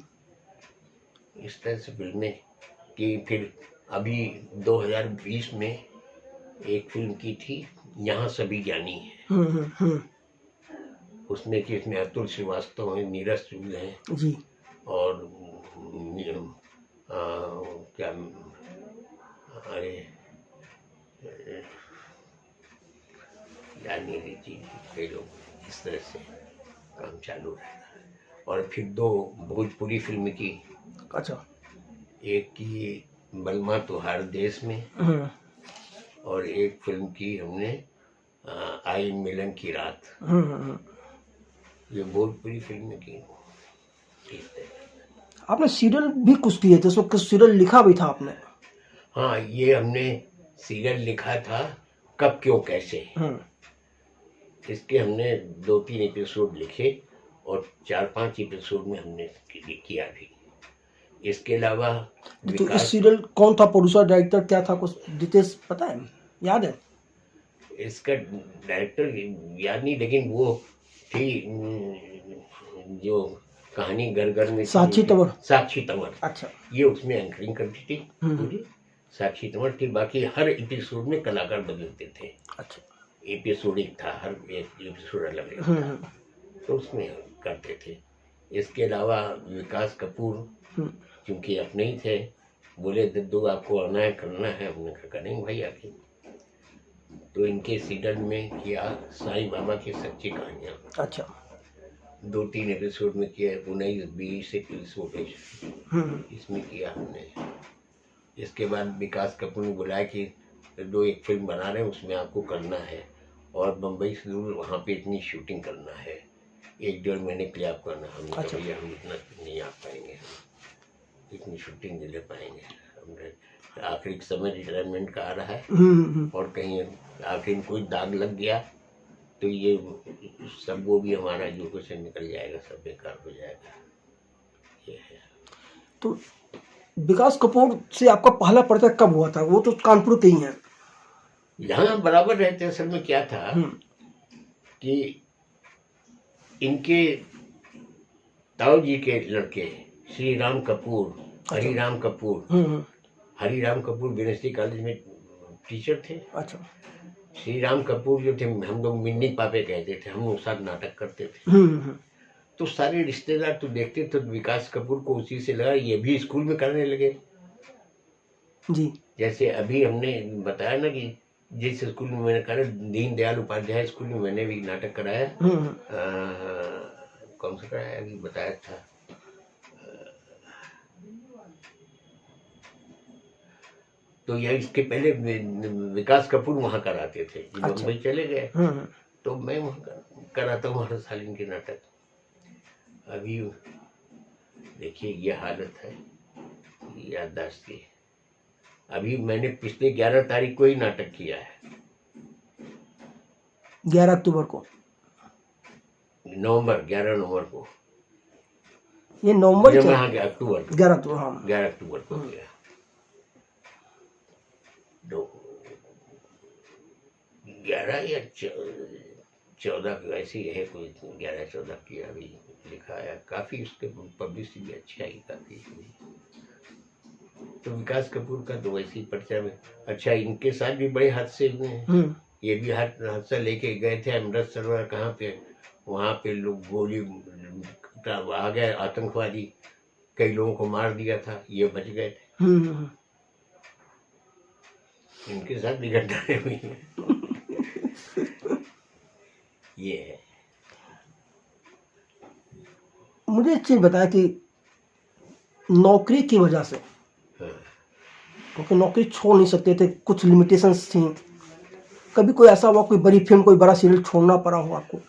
इस तरह से फिल्में कि फिर अभी 2020 में एक फिल्म की थी, यहाँ सभी ज्ञानी है। उसमें कि इसमें अतुल श्रीवास्तव है, नीरज सूद है जी और क्या, अरे याद नहीं रही चीज, कई लोग इस तरह से काम चालू रहता है। और फिर 2 भोजपुरी फिल्म की, अच्छा एक की बलमा तुहार देश में, और एक फिल्म की हमने आई मिलन की रात। ये भोजपुरी फिल्म की। आपने सीरियल भी कुछ किए थे, उसमें कुछ सीरियल लिखा भी था आपने? हाँ, ये हमने सीरियल लिखा था, कब क्यों कैसे। इसके हमने 2-3 एपिसोड लिखे और 4-5 एपिसोड में हमने किया भी। इसके अलावा तो इस सीरियल कौन था प्रोड्यूसर, डायरेक्टर क्या था, कुछ डिटेल्स पता है, याद है? इसका डायरेक्टर याद नहीं, लेकिन वो थी जो कहानी घर घर में, साक्षी तंवर। साक्षी तंवर, अच्छा, ये उसमें एंकरिंग करती थी पूरी, साक्षी तंवर थी। बाकी हर एपिसोड में कलाकार बदलते थे। अच्छा, एपिसोड एक था, हर एक एपिसोड अलग अलग था, तो उसमें करते थे। इसके अलावा विकास कपूर क्योंकि अपने ही थे, बोले दद्दू आपको आना है करना है, हमने कहा करेंगे भाई आके। तो इनके सीरियल में किया साईं बाबा की सच्ची कहानियाँ। अच्छा, 2-3 एपिसोड में किया, 19-20 एपिसोड इसमें किया हमने। इसके बाद विकास कपूर ने बुलाया कि एक फिल्म बना रहे हैं, उसमें आपको करना है और बम्बई से दूर वहाँ पे इतनी शूटिंग करना है, 1-1.5 महीने के लिए आप करना। हमने कहा भैया हम इतना नहीं आ पाएंगे, इतनी शूटिंग नहीं ले पाएंगे। हमने आखिरी समय रिटायरमेंट का आ रहा है और कहीं आखिर में कोई दाग लग गया तो ये सब वो भी हमारा जो कुछ निकल जाएगा, सब बेकार हो जाएगा, ये है। तो विकास कपूर से आपका पहला परिचय कब हुआ था? वो तो कानपुर के ही हैं। यहाँ बराबर रहते। असल में क्या था कि इनके ताऊ जी के लड़के श्री राम कपूर, हरिराम कपूर, हरिराम कपूर यूनिवर्सिटी कॉलेज में टीचर थे। अच्छा, श्री राम कपूर जो थे, हम लोग मिन्नी पापे कहते थे, हम लोग साथ नाटक करते थे। तो सारे रिश्तेदार तो देखते, तो विकास कपूर को उसी से लगा ये भी स्कूल में करने लगे जी। जैसे अभी हमने बताया ना कि जिस स्कूल में मैंने करा, दीन दयाल उपाध्याय स्कूल में मैंने भी नाटक कराया। कौन सा कराया अभी बताया था, तो यह इसके पहले विकास कपूर वहाँ कराते थे। अच्छा। मुंबई चले गए तो मैं वहाँ कराता हूँ हर साल इनके नाटक। अभी देखिए ये हालत है याददाश्त की। अभी मैंने पिछले 11 तारीख को ही नाटक किया है, 11 अक्टूबर को, 11 नवंबर को। ये नवंबर अक्टूबर, 11 अक्टूबर, हाँ 11 अक्टूबर को किया। 11 या 14 ऐसे ही है, कोई 11-14 किया अभी लिखा है। काफी उसके पब्लिसिटी भी अच्छी आई काफी। तो विकास कपूर का तो वैसे ही परिचय में अच्छा, इनके साथ भी बड़े हादसे हुए हैं। ये भी हादसा लेके गए थे अमृतसर, कहाँ पे, वहाँ पे लोग गोली आ गए आतंकवादी, कई लोगों को मार दिया था, ये बच गए थे। इनके साथ भी घटनाएं हुई हैं। ये है। मुझे एक चीज बताया कि नौकरी की वजह से, क्योंकि नौकरी छोड़ नहीं सकते थे, कुछ लिमिटेशंस थी, कभी कोई ऐसा हुआ, कोई बड़ी फिल्म, कोई बड़ा सीरियल छोड़ना पड़ा हो आपको?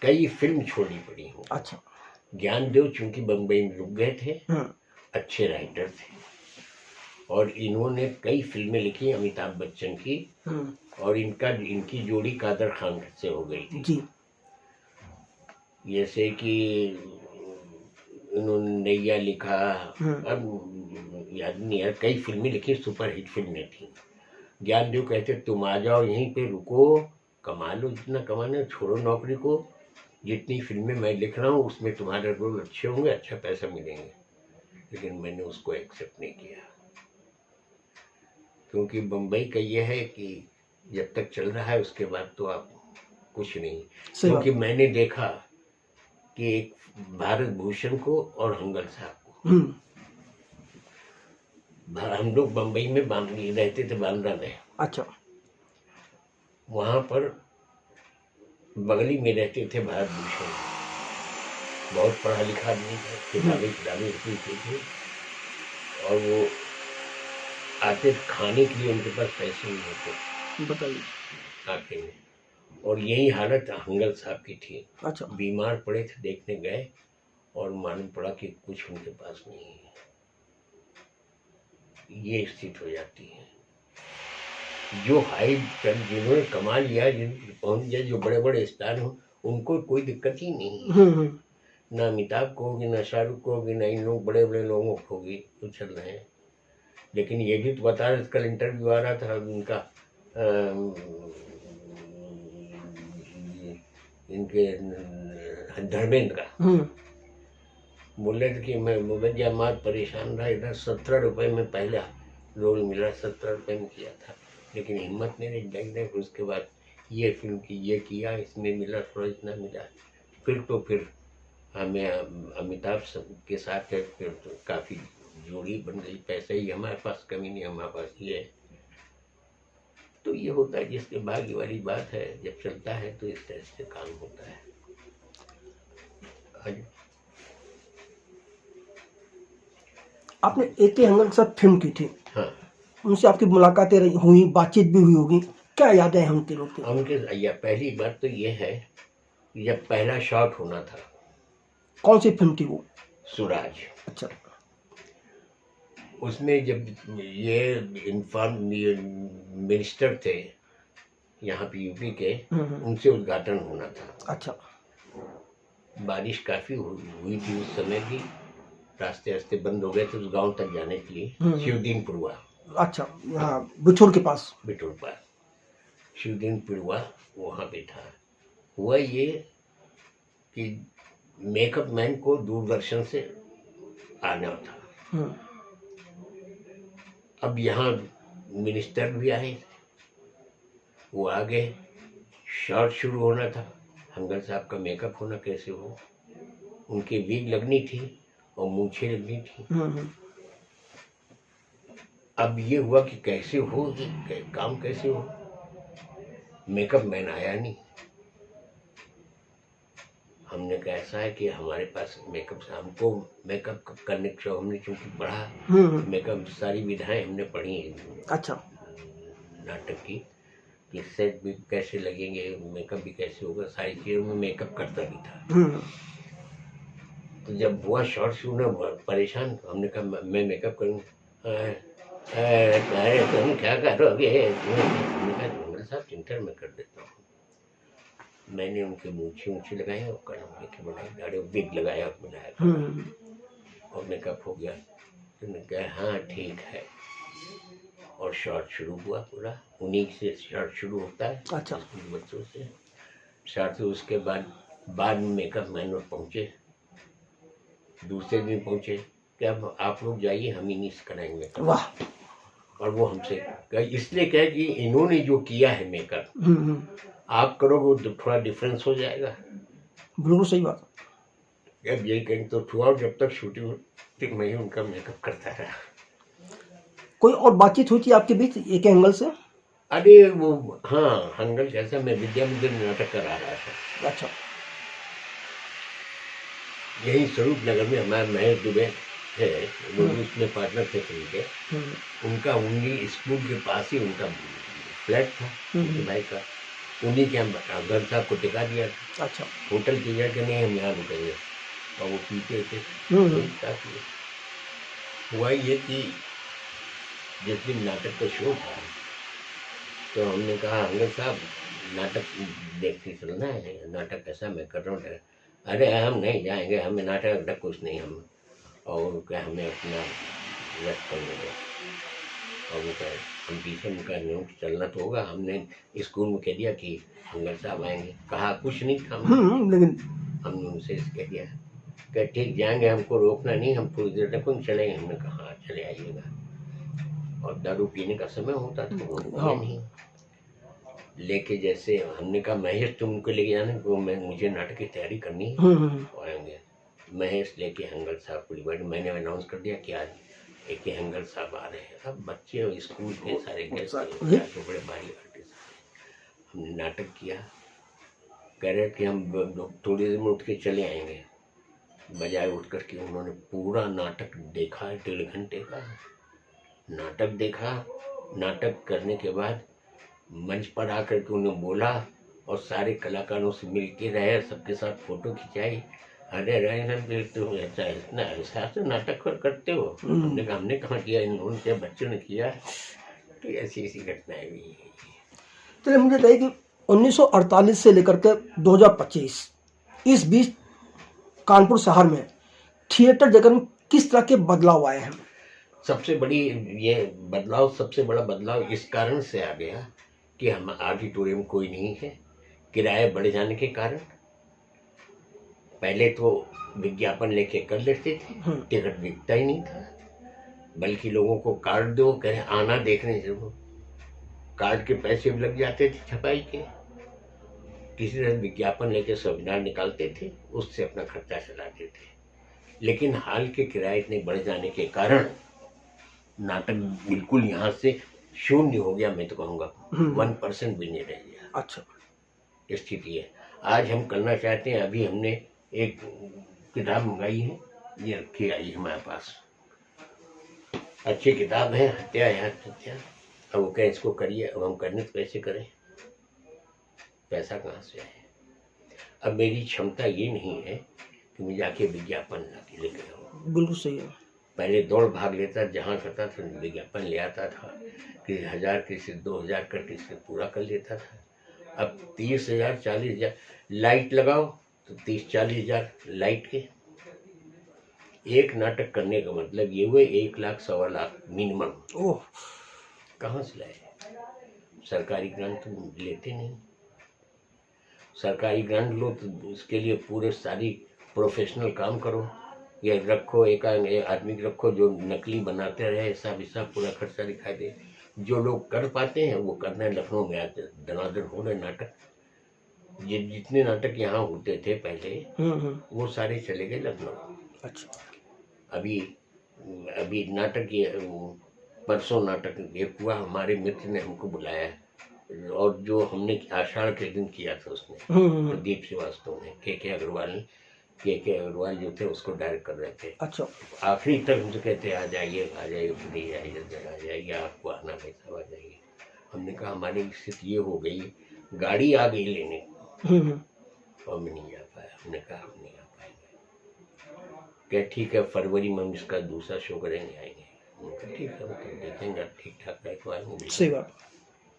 कई फिल्म छोड़नी पड़ी हो। अच्छा, ज्ञानदेव चूंकि बम्बई में रुक गए थे, अच्छे राइटर थे और इन्होंने कई फिल्में लिखी अमिताभ बच्चन की, और इनकी जोड़ी कादर खान से हो गई थी जी। जैसे कि इन्होंने नैया लिखा, हम्म। अब याद नहीं यार, कई फिल्में लिखी, सुपर हिट फिल्में थी। ज्ञानदेव कहते तुम आ जाओ यहीं पे रुको, कमा लो जितना कमाना है, छोड़ो नौकरी को, जितनी फिल्में मैं लिख रहा हूँ उसमें तुम्हारे रोल अच्छे होंगे, अच्छा पैसा मिलेंगे। लेकिन मैंने उसको एक्सेप्ट नहीं किया, क्योंकि बम्बई का ये है कि जब तक चल रहा है उसके बाद तो आप कुछ नहीं। सही बात। क्योंकि मैंने देखा कि एक भारत भूषण को और हंगल साहब को, हम लोग बम्बई में रहते थे, बांद्रा में। अच्छा। वहाँ पर बगली में रहते थे भारत भूषण, बहुत पढ़ा लिखा आदमी था, किताबें लिखते थे, और वो आते खाने के लिए, उनके पास पैसे नहीं होते, बताइए। आते में। और यही हालत हंगल साहब की थी। अच्छा। बीमार पड़े थे, देखने गए और मालूम पड़ा कि कुछ उनके पास नहीं है। ये स्थिति हो जाती है। जो हाई जिन्होंने कमा लिया, पहुंच गया, जो बड़े बड़े स्टार हो, उनको कोई दिक्कत ही नहीं है। ना अमिताभ को होगी, ना शाहरुख को होगी, ना इन लोग बड़े बड़े लोगों को होगी, तो चल रहे हैं। लेकिन ये भी तो बता रहे, कल इंटरव्यू आ रहा था उनका, इनके धर्मेंद्र का, बोल रहे थे कि मैं मुबज्जा मार परेशान रहा, इधर 17 रुपये में पहला रोल मिला, 17 रुपये में किया था, लेकिन हिम्मत नहीं रही। उसके बाद ये फिल्म की, ये किया, इसमें मिला थोड़ा, इतना मिला। फिर हमें अमिताभ के साथ फिर तो काफ़ी जोड़ी बन गई, पैसे ही हमारे पास कमी नहीं, हमारे पास ये है। तो ये होता है, जिसके भाग्य वाली बात है, जब चलता है तो इस तरह से काम होता है। आपने ए.के. हंगल के साथ फिल्म की थी। हाँ, उनसे आपकी मुलाकातें हुई, बातचीत भी हुई होगी, क्या यादें हैं उनके लोग की? उनके पहली बात तो ये है, जब पहला शॉट होना था। कौन सी फिल्म थी वो? सूरज। अच्छा। उसमें जब ये मिनिस्टर थे यहाँ पे यूपी के, उनसे उद्घाटन होना था। अच्छा। बारिश काफ़ी हुई थी उस समय भी, रास्ते बंद हो गए थे उस गांव तक जाने के लिए। शिवदीनपुरवा। अच्छा, हाँ, बिठूर के पास। बिठूर पास शिवदीनपुरवा, वहाँ पे था। हुआ ये कि मेकअप मैन को दूरदर्शन से आना था। अब यहाँ मिनिस्टर भी आए, वो आ गए, शॉट शुरू होना था, हंगल साहब का मेकअप होना कैसे हो, उनकी वीग लगनी थी और मूछें लगनी थी। अब ये हुआ कि कैसे हो, काम कैसे हो, मेकअप मैन आया नहीं। हमने कहा ऐसा है कि हमारे पास मेकअप, हमको मेकअप करने के शौक, हमने चूँकि पढ़ा मेकअप, सारी विधाएं हमने पढ़ी हैं। अच्छा। नाटक की कि सेट भी कैसे लगेंगे, मेकअप भी कैसे होगा, सारी चीज़ों में मेकअप करता भी था। तो जब हुआ शॉर्ट शुरू ना, परेशान, हमने कहा मैं मेकअप करूँगा। अरे तुम क्या करोगे? साहब इंटर में कर देता हूँ। मैंने उनके मूछे लगाए और कलम लेके बनाई, गाड़ी विग लगाया और बनाया और मेकअप हो गया। तो मैंने कहा हाँ ठीक है, और शॉर्ट शुरू हुआ पूरा, उन्हीं से शॉर्ट शुरू होता है। अच्छा। बच्चों से शॉर्ट, उसके बाद में मेकअप मैन पहुँचे, दूसरे दिन पहुँचे कि अब आप लोग जाइए, हम ही नहीं कराएंगे। वाह। और वो हमसे इसलिए कहे कि इन्होंने जो किया है मेकअप, आप करोगे तो थोड़ा डिफरेंस हो जाएगा। बिल्कुल सही बात। अब यही कहें तो थ्रू जब तक शूटिंग तक मैं ही उनका मेकअप करता रहा। कोई और बातचीत हुई थी आपके बीच ए.के. हंगल से? अरे वो हाँ, हंगल जैसा मैं विद्या मंदिर नाटक करा रहा था। अच्छा। यही स्वरूप नगर में हमारे महेश दुबे है, वो भी उसमें पार्टनर थे फिल्म के। उनका उन्हीं स्कूल के पास ही उनका फ्लैट था, उनके भाई का, उन्हीं के हम घर साहब को टिका दिया था। अच्छा। होटल की जगह के नहीं, हम यहाँ रुकेंगे, और वो पीते थे। हुआ ये कि जिस दिन नाटक का शो था, तो हमने कहा हंगल साहब नाटक देखते चलना है, नाटक ऐसा मैं कर रहा हूँ। अरे हम नहीं जाएंगे, हमें नाटक वाटक कुछ नहीं, हम और क्या हमें अपना व्यस्त करने दो। और वो कहे हम पीछे उनका न्यूज चलना तो होगा। हमने स्कूल में कह दिया कि हंगल साहब आएंगे, कहा कुछ नहीं था लेकिन हमने उनसे कह दिया कि ठीक जाएंगे, हमको रोकना नहीं, हम थोड़ी देर तक चलेंगे। हमने कहा हाँ चले आइएगा। और दारू पीने का समय होता था, वो हाँ। नहीं लेके जैसे हमने कहा महेश तुम उनको लेके जाना, वो मुझे नाटक की तैयारी करनी है और आएंगे। महेश लेके हंगल साहब को डिवाइड, मैंने अनाउंस कर दिया कि आज एक हंगल साहब आ रहे हैं। अब बच्चे और स्कूल के सारे गेस्ट तो बड़े भारी आर्टिस्ट। हमने नाटक किया, कह रहे कि हम थोड़ी देर में उठ के चले आएंगे, बजाय उठ कर के उन्होंने पूरा नाटक देखा, 1.5 घंटे का नाटक देखा। नाटक करने के बाद मंच पर आकर के उन्हें बोला और सारे कलाकारों से मिल के रहे, सबके साथ फोटो खिंचाई। अरे रहे तुम ऐसा इतना ऐसा से नाटक करते हो? हमने कहा किया, इन्होंने बच्चों ने किया। तो ऐसी ऐसी घटनाएं भी हैं। चलिए मुझे बताइए कि 1948 से लेकर के 2025 इस बीच कानपुर शहर में थिएटर जगत में किस तरह के बदलाव आए हैं? सबसे बड़ी ये बदलाव, सबसे बड़ा बदलाव इस कारण से आ गया कि हम ऑडिटोरियम कोई नहीं है, किराए बढ़ जाने के कारण। पहले तो विज्ञापन लेके कर लेते थे, टिकट बिकता ही नहीं था, बल्कि लोगों को कार्ड दो, कहे आना देखने जरूर, कार्ड के पैसे भी लग जाते थे छपाई के। किसी तरह विज्ञापन लेके सेमिनार निकालते थे, उससे अपना खर्चा चलाते थे। लेकिन हाल के किराए इतने बढ़ जाने के कारण नाटक बिल्कुल यहाँ से शून्य हो गया। मैं तो कहूँगा 1% भी नहीं रह गया। अच्छा, स्थिति है। आज हम करना चाहते हैं, अभी हमने एक किताब मंगाई है, ये रखी आई है हमारे पास, अच्छी किताब है, हत्या या हत्या। अब वो कहें इसको करिए, अब हम करने तो कैसे करें, पैसा कहाँ से आए? अब मेरी क्षमता ये नहीं है कि मैं जाके विज्ञापन लेके आऊँ। बिल्कुल सही है। पहले दौड़ भाग लेता, जहाँ करता था विज्ञापन ले आता था कि 1000 किसी 2000 करके इससे पूरा कर लेता था। अब 30,000 40,000 लाइट लगाओ तो 30-40,000 लाइट के। एक नाटक करने का मतलब ये हुए 1 लाख 1.25 लाख मिनिमम। ओह, कहाँ से लाए? सरकारी ग्रांट तो लेते नहीं। सरकारी ग्रांट लो तो उसके लिए पूरे सारी प्रोफेशनल काम करो, ये रखो, एक आदमी रखो जो नकली बनाते रहे, ऐसा पूरा खर्चा दिखाई दे। जो लोग कर पाते हैं वो करते हैं। लखनऊ में आते दनादन हो रहे नाटक, जितने नाटक यहाँ होते थे पहले वो सारे चले गए लखनऊ। अच्छा, अभी नाटक ये परसों नाटक ये हुआ, हमारे मित्र ने हमको बुलाया, और जो हमने आषाढ़ के दिन किया था उसने प्रदीप श्रीवास्तव ने, के अग्रवाल ने, के अग्रवाल जो थे उसको डायरेक्ट कर रहे थे। अच्छा, आखिरी तक हमसे कहते आ जाइए प्लीज आ जाइए, आपको आना भाई साहब आ जाइए। हमने कहा हमारी स्थिति ये हो गई, गाड़ी आ गई लेने और मैं नहीं आ पाया। हमने कहा हम नहीं आ पाएंगे। क्या ठीक है, फरवरी में हम इसका दूसरा शो करेंगे, आएंगे। ठीक है, हम देखेंगे ठीक ठाक रहे तो आएंगे। सही बात।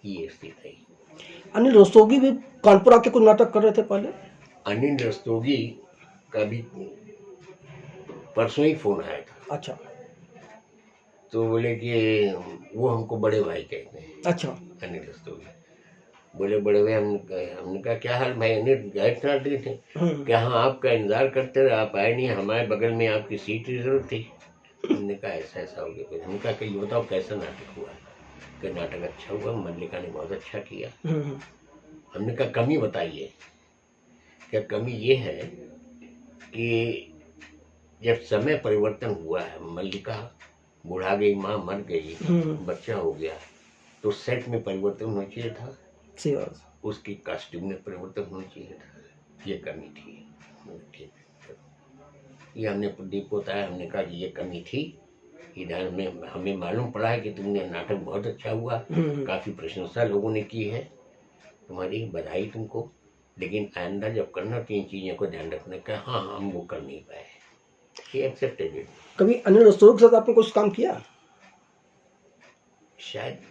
ये स्थिति है। अनिल रस्तोगी भी कानपुर आके कुछ नाटक कर रहे थे पहले। अनिल रस्तोगी का भी परसों ही फोन आया था। अच्छा, तो बोले कि वो हमको बड़े भाई कहते हैं। अच्छा, अनिल रस्तोगी बोले बड़े भाई, हमने कहा क्या हाल भाई? अनिल गए थे क्या? हाँ, आपका इंतजार करते रहे, आप आए नहीं, हमारे बगल में आपकी सीट रिजर्व थी। हमने कहा ऐसा हो गया। हमने कहा कि ये बताओ कैसा नाटक हुआ? कि नाटक अच्छा हुआ, मल्लिका ने बहुत अच्छा किया। हमने कहा कमी बताइए। क्या कमी ये है कि जब समय परिवर्तन हुआ है, मल्लिका बुढ़ा गई, माँ मर गई, बच्चा हो गया, तो सेट में परिवर्तन होना चाहिए था, सही बात। उसकी कॉस्ट्यूम में परिवर्तन होना चाहिए था, ये कमी थी। ठीक, ये हमने प्रदीप को बताया। हमने कहा कि ये कमी थी, इधर में हमें मालूम पड़ा है कि तुमने नाटक बहुत अच्छा हुआ, काफ़ी प्रशंसा लोगों ने की है तुम्हारी, बधाई तुमको, लेकिन आइंदा जब करना तो इन चीज़ों को ध्यान रखने का। हाँ, हम वो कर नहीं पाए। He accepted it. कभी अनिल रस्तोगी के साथ आपने कुछ काम किया? शायद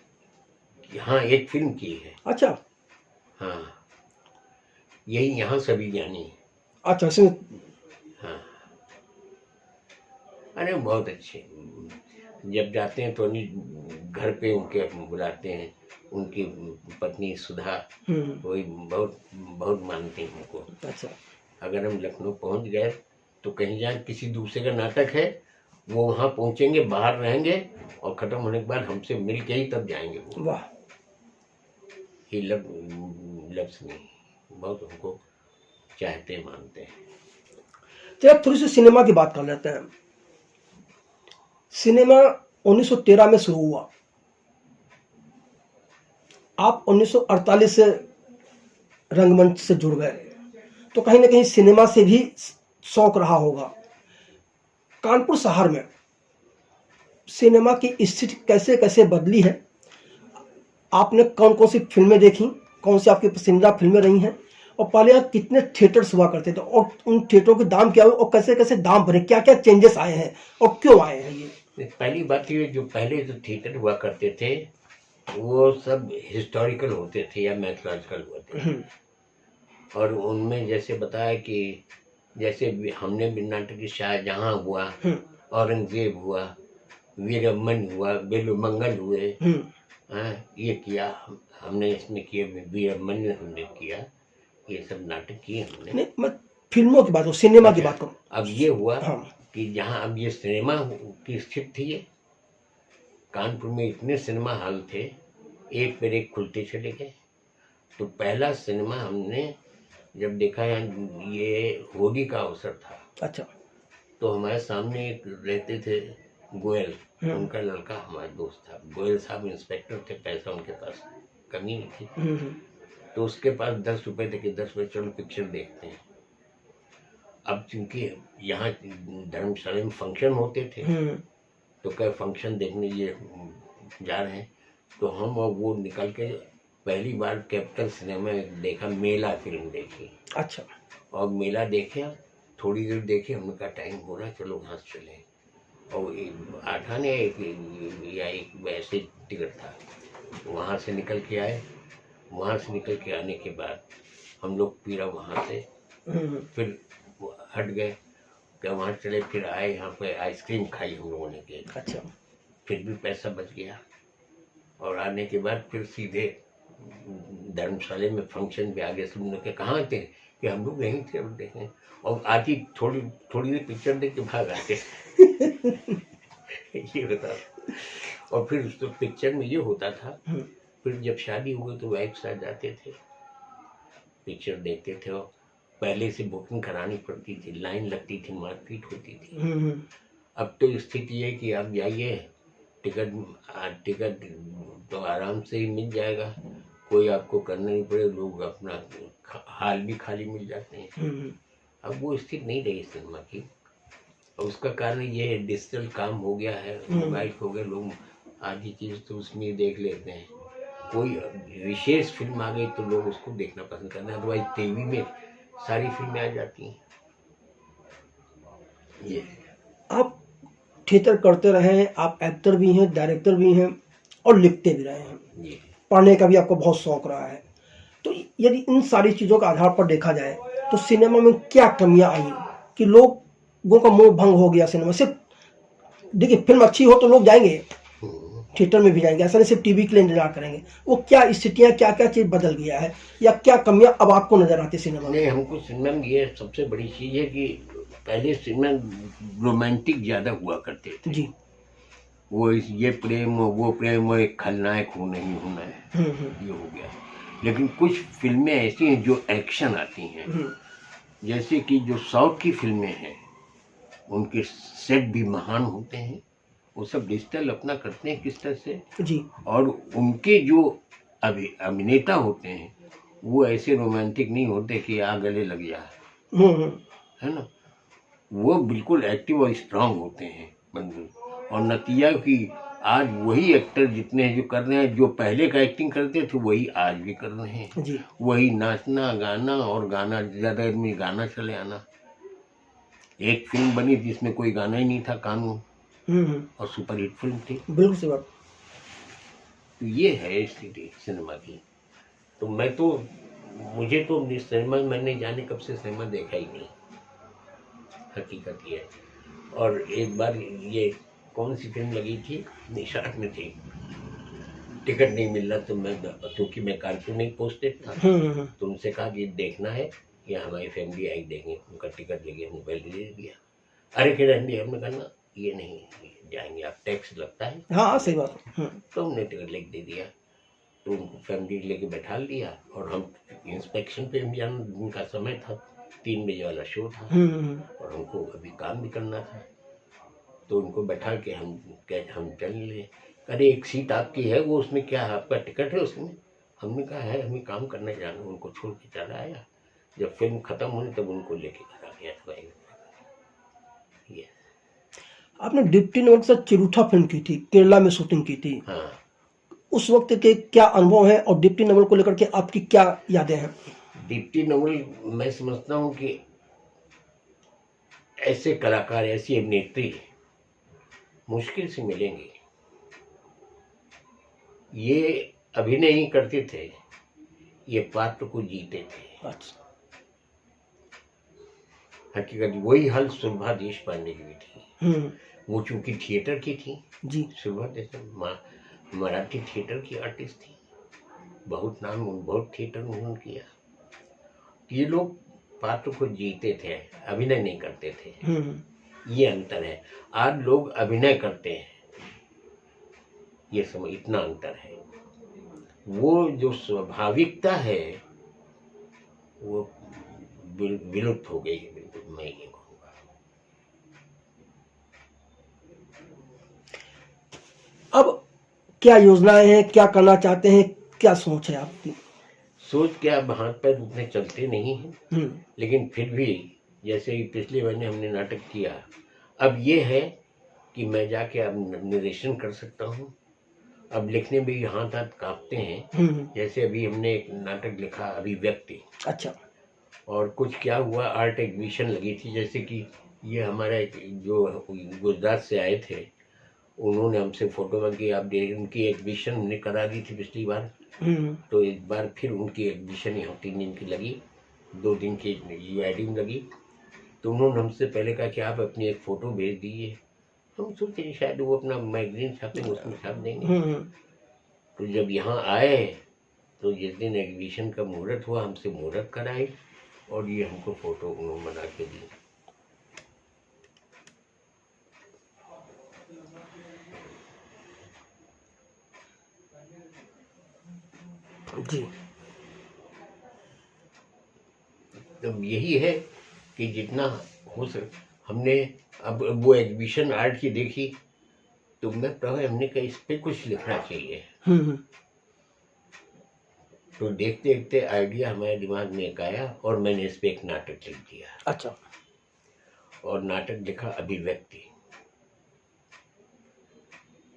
हाँ, एक फिल्म की है। अच्छा, हाँ, यही यहाँ सभी ज्ञानी। अच्छा इसमें हाँ, अरे बहुत अच्छे। जब जाते हैं तो घर पे उनके बुलाते हैं, उनकी पत्नी सुधा, वही बहुत बहुत मानती हैं उनको। अच्छा अगर हम लखनऊ पहुंच गए तो कहीं जाए, किसी दूसरे का नाटक है, वो वहाँ पहुंचेंगे, बाहर रहेंगे और खत्म होने के बाद हमसे मिल के ही तब जाएंगे वो। वाह। ही लव्स मी, बहुत उनको चाहते मानते हैं। तो अब थोड़ी सी सिनेमा की बात कर लेते हैं। सिनेमा 1913 में शुरू हुआ, आप 1948 से रंगमंच से जुड़ गए, तो कहीं ना कहीं सिनेमा से भी शौक रहा होगा। कानपुर शहर में सिनेमा की स्थिति कैसे कैसे बदली है, आपने कौन कौन सी फिल्में देखी, कौन सी आपकी पसंदीदा फिल्में रही हैं, और पहले यहाँ कितने थिएटर्स हुआ करते थे और उन थिएटरों के दाम क्या हुए और कैसे कैसे दाम बढ़े, क्या क्या चेंजेस आए हैं और क्यों आए हैं ये? पहली बात ये, जो पहले जो थिएटर हुआ करते थे वो सब हिस्टोरिकल होते थे या मैथोलॉजिकल होते थे। और उनमें जैसे बताया कि जैसे हमने भी नाटक शाहजहां हुआ, औरंगजेब हुआ, वीरमन हुआ, बेलूमंगल हुए, ये किया हमने, इसमें किए, वीरमन ने हमने किया, ये सब नाटक किए हमने। नहीं, मैं फिल्मों की बात करूँ, सिनेमा की बात करूँ। अब ये हुआ कि जहाँ अब ये सिनेमा की स्थिति थी, कानपुर में इतने सिनेमा हॉल थे, एक पर एक खुलते चले गए। तो पहला सिनेमा हमने जब देखा, ये होली का अवसर था। अच्छा। तो हमारे सामने एक रहते थे गोयल, उनका लड़का हमारा दोस्त था। गोयल साहब इंस्पेक्टर थे, पैसा उनके पास कमी नहीं थी, तो उसके पास 10 रुपए थे कि 10 रुपये चलो पिक्चर देखते हैं। अब चूंकि यहाँ धर्मशाला में फंक्शन होते थे, तो कई फंक्शन देखने ये जा रहे हैं, तो हम और वो निकल के पहली बार कैपिटल सिनेमा में देखा, मेला फिल्म देखी। अच्छा। और मेला देखे, थोड़ी देर देखे, हमने कहा टाइम हो रहा है, चलो वहाँ से चले। और 8 आने या एक वैसे टिकट था, वहाँ से निकल के आए। वहाँ से निकल के आने के बाद हम लोग पीरा वहाँ से फिर हट गए, क्या वहाँ चले, फिर आए यहाँ पे आइसक्रीम खाई हम लोगों ने के। अच्छा। फिर भी पैसा बच गया। और आने के बाद फिर सीधे धर्मशाला में फंक्शन पे आ गए। सुनने के कहाँ थे कि हम लोग यहीं थे, अब देखें। और आती थोड़ी देर पिक्चर देख के भाग आते ये बता। और फिर उस पिक्चर में ये होता था, फिर जब शादी हुई तो वाइफ साथ जाते थे, पिक्चर देखते थे। और पहले से बुकिंग करानी पड़ती थी, लाइन लगती थी, मारपीट होती थी। अब तो स्थिति है कि आप जाइए, टिकट तो आराम से ही मिल जाएगा, कोई आपको करना नहीं पड़े, लोग अपना हाल भी खाली मिल जाते हैं। अब वो स्थिति नहीं रही सिनेमा की, और उसका कारण ये है, डिजिटल काम हो गया है, मोबाइल हो गया, लोग आधी चीज़ तो उसमें देख लेते हैं। कोई विशेष फिल्म आ गई तो लोग उसको देखना पसंद करते हैं, अदरवाइज टीवी में सारी फिल्में आ जाती हैं। ये आप थिएटर करते रहे हैं, आप एक्टर भी हैं, डायरेक्टर भी हैं और लिखते भी रहे हैं, पढ़ने का भी आपको बहुत शौक रहा है। तो यदि इन सारी चीज़ों के आधार पर देखा जाए तो सिनेमा में क्या कमियां आई कि लोगों का मोह भंग हो गया सिनेमा? सिर्फ देखिए, फिल्म अच्छी हो तो लोग जाएंगे, थिएटर में भी जाएंगे, ऐसा नहीं सिर्फ टीवी के लिए इंतजार करेंगे। वो क्या स्थितियाँ, क्या क्या चीज़ बदल गया है, या क्या कमियां अब आपको नजर आती है सिनेमा में? नहीं, हमको सिनेमा में ये सबसे बड़ी चीज़ है कि पहले सिनेमा रोमांटिक ज़्यादा हुआ करते थे जी। वो ये प्रेम, वो प्रेम, वो एक खलनायक हो नहीं होना है, ये हो गया। लेकिन कुछ फिल्में ऐसी हैं जो एक्शन आती हैं, जैसे कि जो साउथ की फिल्में हैं, उनके सेट भी महान होते हैं। वो सब डिजिटल अपना करते हैं किस तरह से जी। और उनके जो अभिनेता होते हैं वो ऐसे रोमांटिक नहीं होते कि आ गले लग जाए, है ना। वो बिल्कुल एक्टिव और स्ट्रांग होते हैं बंदे। और नतीजा कि आज वही एक्टर जितने जो कर रहे हैं, जो पहले का एक्टिंग करते थे वही आज भी कर रहे हैं जी। वही नाचना गाना, और गाना ज़्यादा में गाना चले आना। एक फिल्म बनी जिसमें कोई गाना ही नहीं था, कानून, और सुपरहिट फिल्म थी। बिल्कुल सही बात। तो ये है स्थिति सिनेमा की। तो मैं तो मुझे तो सिनेमा मैंने जाने कब से सिनेमा देखा ही नहीं, हकीकत ये है। और एक बार ये कौन सी फिल्म लगी थी, निशात में थी, टिकट नहीं मिल रहा तो मैं, क्योंकि मैं कार्टूनिक पोस्टेड था, तो उनसे कहा कि देखना है या हमारी फैमिली आई देंगे, उनका टिकट लेके मोबाइल दे दिया। अरे कि रहने हमने कहा ना ये नहीं जाएंगे आप, टैक्स लगता है। हाँ सही बात। तो हमने टिकट लेके दे दिया, तो उनको फैमिली लेके बैठा लिया और हम इंस्पेक्शन पे हम जाना, उनका समय था 3 बजे वाला शो था और हमको अभी काम भी करना था, तो उनको बैठा के हम चल लिए। अरे एक सीट आपकी है, वो उसमें क्या है, आपका टिकट है उसमें? हमने कहा है, हमें काम करने जाना। उनको छोड़ के चला आया, जब फिल्म खत्म हुई तब उनको लेके घर आ गया था। ये आपने डिप्टी नवल के साथ चिरूठा फिल्म की थी, केरला में शूटिंग की थी। हाँ, उस वक्त के क्या अनुभव है और डिप्टी नवल को लेकर के आपकी क्या यादें हैं? दीप्ति नवल मैं समझता हूँ कि ऐसे कलाकार, ऐसी अभिनेत्री मुश्किल से मिलेंगे। ये अभिनय नहीं करते थे, ये पात्र को जीते थे। अच्छा। हकीकत वही हाल सुलभा देशपांडे की भी थी। वो चूंकि थिएटर की थी जी, सुलभा देशपांडे मराठी थिएटर की आर्टिस्ट थी, बहुत नाम, बहुत थिएटर उन्होंने किया। ये लोग पात्र को जीते थे, अभिनय नहीं करते थे। ये अंतर है। आज लोग अभिनय करते हैं, ये समझ, इतना अंतर है। वो जो स्वाभाविकता है वो विलुप्त हो गई है, बिल्कुल मैं ये कहूँगा। अब क्या योजनाएं हैं, क्या करना चाहते हैं, क्या सोच है आपकी? सोच के अब हाथ पैर उतने चलते नहीं हैं, लेकिन फिर भी जैसे ही पिछले महीने हमने नाटक किया, अब ये है कि मैं जाके अब निर्देशन कर सकता हूँ। अब लिखने में भी हाथ कांपते हैं। जैसे अभी हमने एक नाटक लिखा अभिव्यक्ति। अच्छा। और कुछ क्या हुआ, आर्ट एग्जीबिशन लगी थी, जैसे कि ये हमारा जो गुजरात से आए थे, उन्होंने हमसे फोटो मांगी, आप देख, उनकी एग्जीबिशन हमने करा दी थी पिछली बार। तो एक बार फिर उनकी एग्जीबिशन यहाँ 3 दिन की लगी, 2 दिन की वेडिंग लगी। तो उन्होंने हमसे पहले कहा कि आप अपनी एक फ़ोटो भेज दीजिए। हम सोचे शायद वो अपना मैगजीन छापेंगे, उसमें छाप देंगे। तो जब यहाँ आए तो जिस दिन एग्जीबिशन का मुहूर्त हुआ, हमसे मुहूर्त कराई और ये हमको फ़ोटो उन्होंने बना के दी। जी। तो यही है कि जितना हो सके हमने, अब वो एग्जीबिशन आर्ट की देखी तो मैं कहा, हमने कहा इस पे कुछ लिखना चाहिए। तो देखते देखते आइडिया हमारे दिमाग में एक आया और मैंने इस पे एक नाटक लिख दिया। अच्छा। और नाटक लिखा अभिव्यक्ति,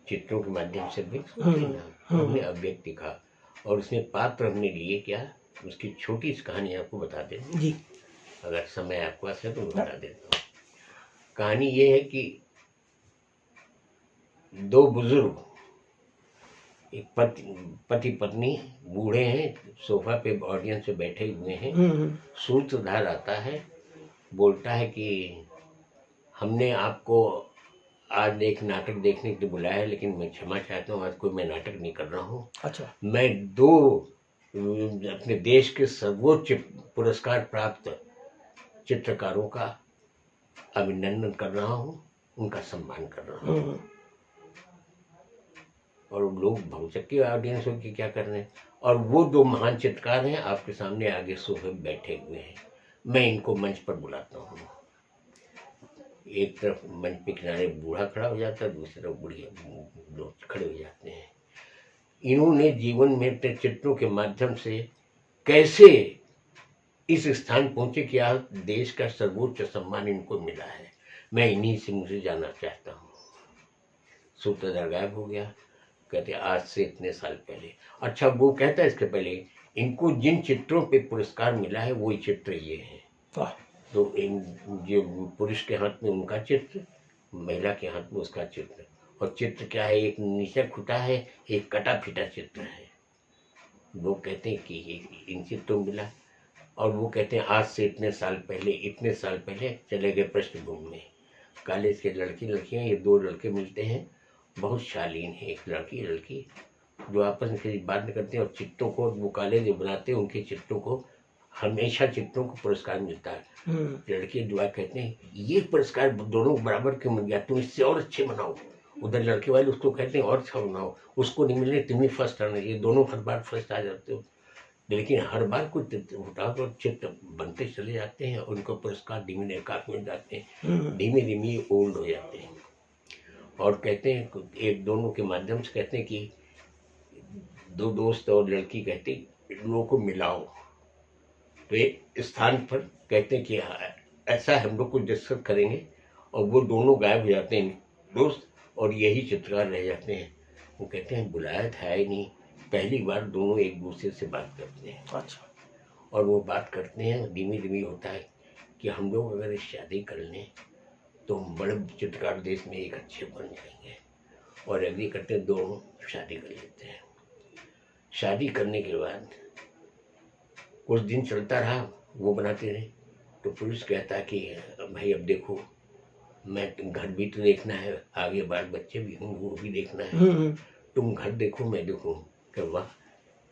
चित्रों के माध्यम से हमने अभिव्यक्ति लिखा। और उसमें पात्र हमने लिए क्या, उसकी छोटी सी कहानी आपको बता दें जी, अगर समय आपके पास है तो बता देता हूँ। कहानी ये है कि 2 बुजुर्ग, एक पति पत्नी बूढ़े हैं, सोफा पे ऑडियंस पे बैठे हुए हैं। सूत्रधार आता है, बोलता है कि हमने आपको आज एक नाटक देखने के लिए बुलाया है, लेकिन मैं क्षमा चाहता हूँ, आज कोई मैं नाटक नहीं कर रहा हूँ। अच्छा। मैं 2 अपने देश के सर्वोच्च पुरस्कार प्राप्त चित्रकारों का अभिनंदन कर रहा हूँ, उनका सम्मान कर रहा हूँ। और लोग भौचक्के ऑडियंस हो कि क्या कर रहे हैं, और वो 2 महान चित्रकार हैं आपके सामने आगे सोफे में बैठे हुए हैं। मैं इनको मंच पर बुलाता हूँ। एक तरफ मंच पे किनारे बूढ़ा खड़ा हो जाता है, दूसरी तरफ बुढ़िया लोग खड़े हो जाते हैं। इन्होंने जीवन में अपने चित्रों के माध्यम से कैसे इस स्थान पहुंचे कि आज देश का सर्वोच्च सम्मान इनको मिला है, मैं इन्हीं से मुझे जाना चाहता हूँ। सूत्रधार गायब हो गया। कहते आज से इतने साल पहले, अच्छा वो कहता है इसके पहले इनको जिन चित्रों पे पुरस्कार मिला है वही चित्र ये हैं। तो इन जो पुरुष के हाथ में उनका चित्र, महिला के हाथ में उसका चित्र। और चित्र क्या है, एक नीचे खुटा है, एक कटा फिटा चित्र है। लोग कहते हैं कि ये इनसे तो मिला, और वो कहते हैं आज से इतने साल पहले चले गए पृष्ठभूमि में। कॉलेज के लड़की लड़कियां, ये दो लड़के मिलते हैं, बहुत शालीन है, एक लड़की जो आपस में कभी बात नहीं करते हैं, और चित्रों को वो कॉलेज जो बनाते हैं उनके चित्रों को हमेशा चित्रों को पुरस्कार मिलता है। लड़के दुआ कहते हैं ये पुरस्कार दोनों बराबर क्यों मिल गया, तुम इससे और अच्छे बनाओ। उधर लड़के वाले उसको कहते हैं और अच्छा बनाओ, उसको नहीं मिले तुम्हें फर्स्ट आना चाहिए, दोनों हर बार फर्स्ट आ जाते हो। लेकिन हर बार कुछ उठाव और चित्र बनते चले जाते हैं, उनको पुरस्कार धीमे काफी मिल जाते हैं, धीमे धीमे ओल्ड हो जाते हैं। और कहते हैं एक दोनों के माध्यम से कहते हैं कि दो दोस्त और लड़की कहते हैं लोगों को मिलाओ, तो एक स्थान पर कहते हैं कि ऐसा हम लोग को डिस्कस करेंगे, और वो दोनों गायब हो जाते हैं दोस्त, और यही चित्रकार रह जाते हैं। वो कहते हैं बुलाया था ही नहीं, पहली बार दोनों एक दूसरे से बात करते हैं। अच्छा। और वो बात करते हैं, धीमे धीमे होता है कि हम लोग अगर शादी कर लें तो हम बड़े चित्रकार देश में एक अच्छे बन जाएंगे, और एग्री करते हैं, दोनों शादी कर लेते हैं। शादी करने के बाद कुछ दिन चलता रहा, वो बनाते रहे, तो पुलिस कहता कि भाई अब देखो, मैं घर भी तो देखना है, आगे बाल बच्चे भी हों वो भी देखना है, तुम घर देखो मैं देखूँ। कि वाह,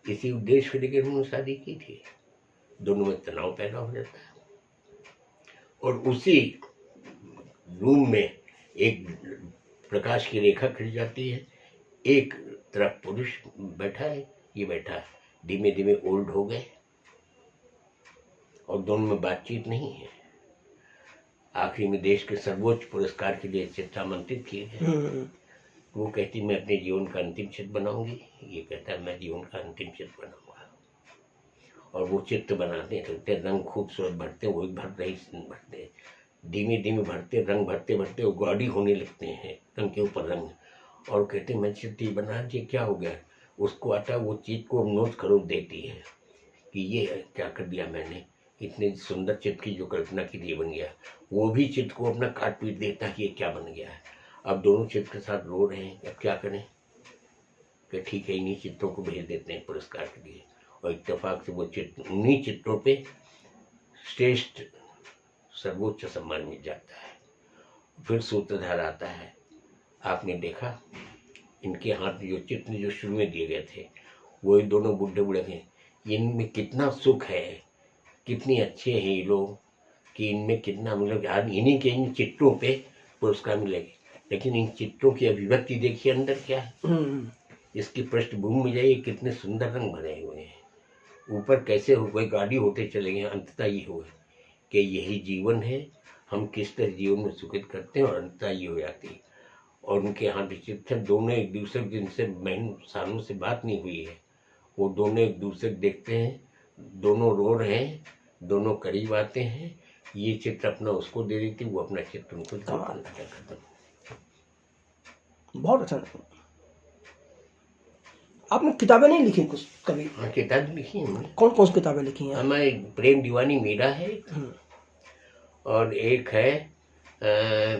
इसी उद्देश्य को लेकर उन्होंने शादी की थी। दोनों में तनाव पैदा हो जाता है, और उसी रूम में एक प्रकाश की रेखा खिल जाती है। एक तरफ पुरुष बैठा है, ये बैठा है, धीमे धीमे ओल्ड हो गए, और दोनों में बातचीत नहीं है। आखिरी में देश के सर्वोच्च पुरस्कार के लिए चित्रामंत्रित किए गए। वो कहती मैं अपने जीवन का अंतिम चित्र बनाऊंगी, ये कहता है मैं जीवन का अंतिम चित्र बनाऊंगा। और वो चित्र बनाते रहते, रंग खूबसूरत भरते, वो भरते, धीमे धीमे भरते, रंग भरते भरते वो गाढ़ी होने लगते हैं, रंग के ऊपर रंग। और कहते मैं चित्र बना दिए, क्या हो गया, उसको आता वो चीज को नोट करो देती है कि ये क्या कर दिया मैंने, इतने सुंदर चित्र की जो कल्पना की थी बन गया। वो भी चित्र को अपना काट पीट देता कि ये क्या बन गया है। अब दोनों चित्र के साथ रो रहे हैं, अब क्या करें, कि ठीक है इन्हीं चित्रों को भेज देते हैं पुरस्कार के लिए। और इत्तेफाक से वो चित्र, उन्हीं चित्रों पे श्रेष्ठ सर्वोच्च सम्मान मिल जाता है। फिर सूत्रधार आता है, आपने देखा इनके हाथ जो चित्र जो शुरू में दिए गए थे, वो दोनों बुढ़े बुढ़े थे, इनमें कितना सुख है, कितनी अच्छे हैं ये लोग, कि इनमें कितना मतलब आज इन्हीं के इन चित्रों पे पुरस्कार मिलेगी। लेकिन इन चित्रों की अभिव्यक्ति देखिए अंदर क्या है, इसकी पृष्ठभूमि में जाइए, कितने सुंदर रंग भरे हुए हैं, ऊपर कैसे हो गए गाड़ी होते चले गए, अंततः ये हुआ कि यही जीवन है, हम किस तरह जीवन में सुखित करते हैं, और अंततः ये हो जाती है। और उनके यहाँ विचित्र दोनों एक दूसरे जिनसे महीनों सालों से बात नहीं हुई है, वो दोनों एक दूसरे देखते हैं, दोनों रो रहे हैं, दोनों करीब आते हैं, ये चित्र अपना उसको दे देती, वो अपना चित्र उनको खत्म। बहुत अच्छा लगा। आपने किताबें नहीं लिखी कुछ कभी? हाँ, किताब लिखी है। कौन कौन सी किताबें लिखी हैं? हमारे प्रेम दीवानी मीरा है, और एक है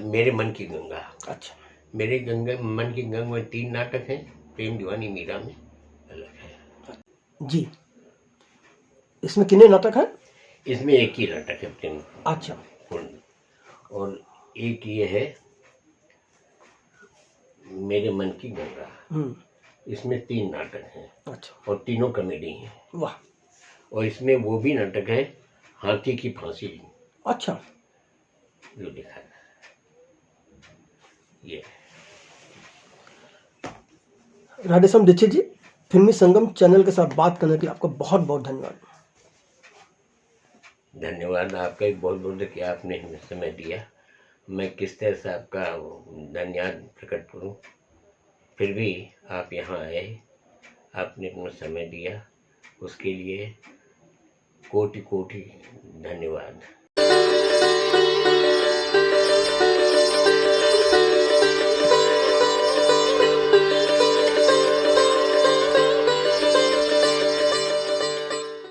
मेरे मन की गंगा। अच्छा। मेरे मन की गंगा में 3 नाटक हैं, प्रेम दीवानी मीरा में अलग है। जी, इसमें कितने नाटक हैं? इसमें एक ही नाटक है प्रेम। अच्छा। और एक ये है मेरे मन की गंगा, इसमें 3 नाटक हैं। अच्छा। और तीनों कॉमेडी हैं। वाह। और इसमें वो भी नाटक है हाथी की फांसी। अच्छा। जो लिखा है ये। राधेश्याम दीक्षित जी, फिल्मी संगम चैनल के साथ बात करने के लिए आपका बहुत बहुत धन्यवाद। धन्यवाद आपका भी बहुत बहुत कि आपने हमें समय दिया। मैं किस तरह से आपका धन्यवाद प्रकट करूं, फिर भी आप यहाँ आए, आपने अपना समय दिया, उसके लिए कोटि कोटि धन्यवाद।